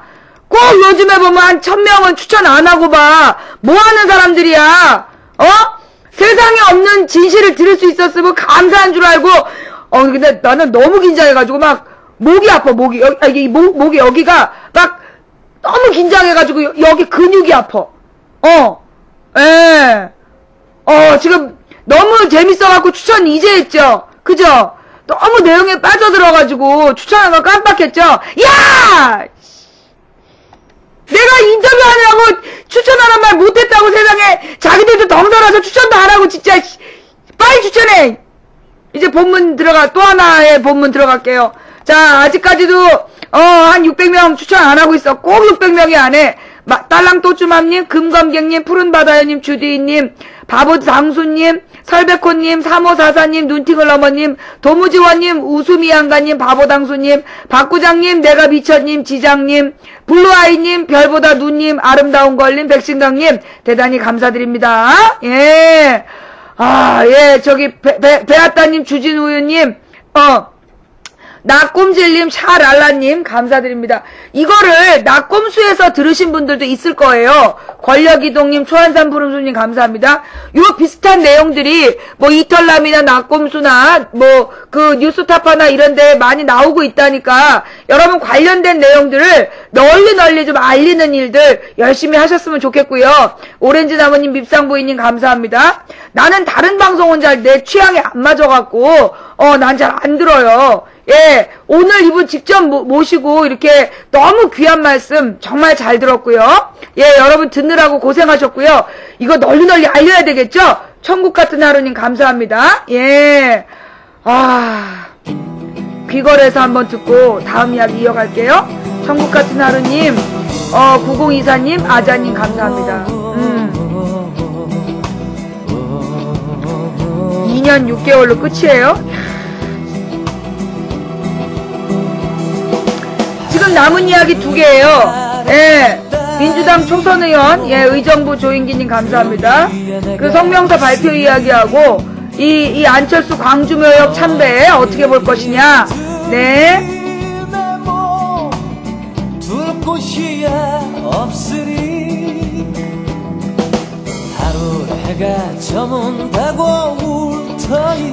꼭 요즘에 보면 한 1,000명은 추천 안 하고 봐. 뭐 하는 사람들이야? 세상에 없는 진실을 들을 수 있었으면 감사한 줄 알고, 근데 나는 너무 긴장해가지고 막, 목이 아파, 목이. 목이 여기가 막, 너무 긴장해가지고 여기 근육이 아파. 지금 너무 재밌어갖고 추천 이제 했죠? 그죠? 너무 내용에 빠져들어가지고 추천한 거 깜빡했죠? 야! 내가 인터뷰하느라고 추천하는 말 못했다고 세상에 자기들도 덩달아서 추천도 안 하고 진짜 빨리 추천해! 이제 본문 또 하나의 본문 들어갈게요. 자, 아직까지도 한 600명 추천 안 하고 있어. 꼭 600명이 안 해. 딸랑또쭈맘님, 금검객님, 푸른바다여님, 주디님, 바보장수님, 설백호님, 3544님, 눈팅을넘어님, 도무지원님, 우수미양가님, 바보당수님, 박구장님, 내가 미쳤님, 지장님, 블루아이님, 별보다 눈님, 아름다운 걸님, 백신강님, 대단히 감사드립니다. 예. 저기, 배아따님, 주진우유님, 낙곰질님, 샤랄라님, 감사드립니다. 이거를 낙곰수에서 들으신 분들도 있을 거예요. 권력이동님, 초안산 푸른수님, 감사합니다. 요 비슷한 내용들이, 뭐, 이털남이나 낙곰수나, 뭐, 그, 뉴스타파나 이런데 많이 나오고 있다니까, 여러분 관련된 내용들을 널리 좀 알리는 일들 열심히 하셨으면 좋겠고요. 오렌지나무님, 밉상부인님, 감사합니다. 나는 다른 방송은 잘 내 취향에 안 맞아갖고, 난 잘 안 들어요. 예, 오늘 이분 직접 모시고 이렇게 너무 귀한 말씀 정말 잘 들었고요. 예, 여러분 듣느라고 고생하셨고요. 이거 널리 알려야 되겠죠? 천국 같은 하루님 감사합니다. 예, 귀걸이에서 한번 듣고 다음 이야기 이어갈게요. 천국 같은 하루님, 9024님, 아자님 감사합니다. 2년 6개월로 끝이에요. 지금 남은 이야기 2개예요. 예, 민주당 총선 의원, 예, 의정부 조인기님 감사합니다. 그 성명서 발표 이야기하고 이 안철수 광주묘역 참배 어떻게 볼 것이냐. 네.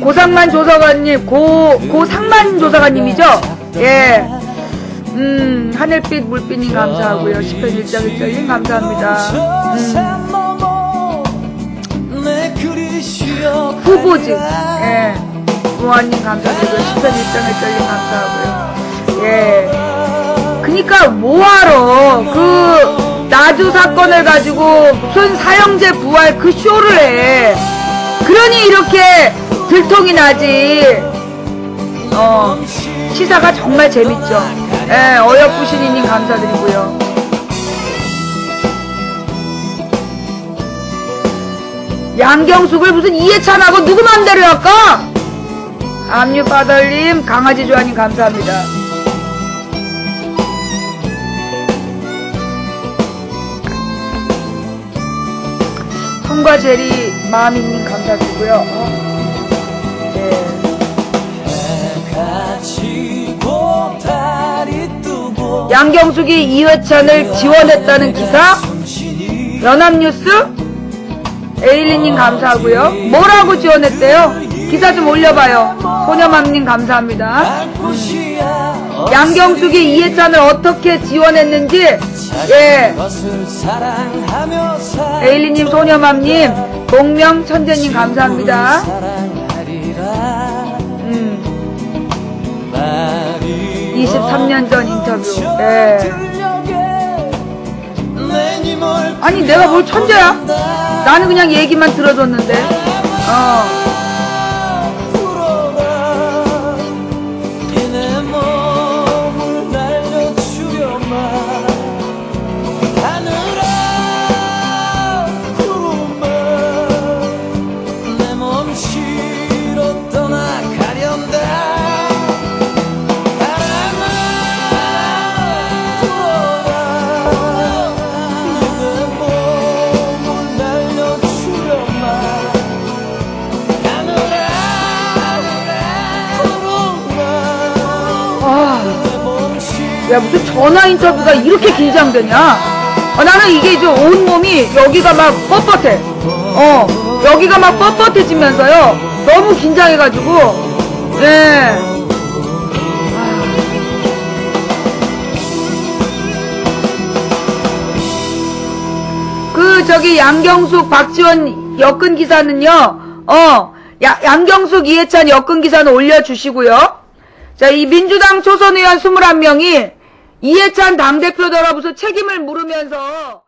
고상만 조사관님, 고상만 조사관님이죠? 예. 하늘빛 물빛님 감사하고요. 10편 1장1절님 감사합니다. 후보직, 예. 무한님 감사드리고요. 10편 1장1절님 감사하고요. 예. 그니까 뭐하러, 나주 사건을 가지고 무슨 사형제 부활 그 쇼를 해. 그러니 이렇게 들통이 나지. 시사가 정말 재밌죠. 예, 어여쁘시니님 감사드리고요. 양경숙을 무슨 이해찬하고 누구 맘대로 할까? 압류바덜님, 강아지 조아님 감사합니다. 성과 제리 마미님 감사드리고요. 네. 양경숙이 이회찬을 지원했다는 기사? 연합뉴스? 에일리님 감사하고요. 뭐라고 지원했대요? 기사 좀 올려봐요. 소녀맘님 감사합니다. 양경숙이 이해찬을 어떻게 지원했는지, 예. 에일리님, 소녀맘님, 목명천재님 감사합니다. 23년 전 인터뷰. 예. 아니 내가 뭘 천재야? 나는 그냥 얘기만 들어줬는데. 야, 무슨 전화 인터뷰가 이렇게 긴장되냐? 나는 이게 이제 온몸이 여기가 막 뻣뻣해. 여기가 막 뻣뻣해지면서요. 너무 긴장해가지고, 예. 양경숙, 박지원 여권 기사는요, 양경숙, 이해찬 여권 기사는 올려주시고요. 자, 이 민주당 초선 의원 21명이 이해찬 당대표더라 무슨 책임을 물으면서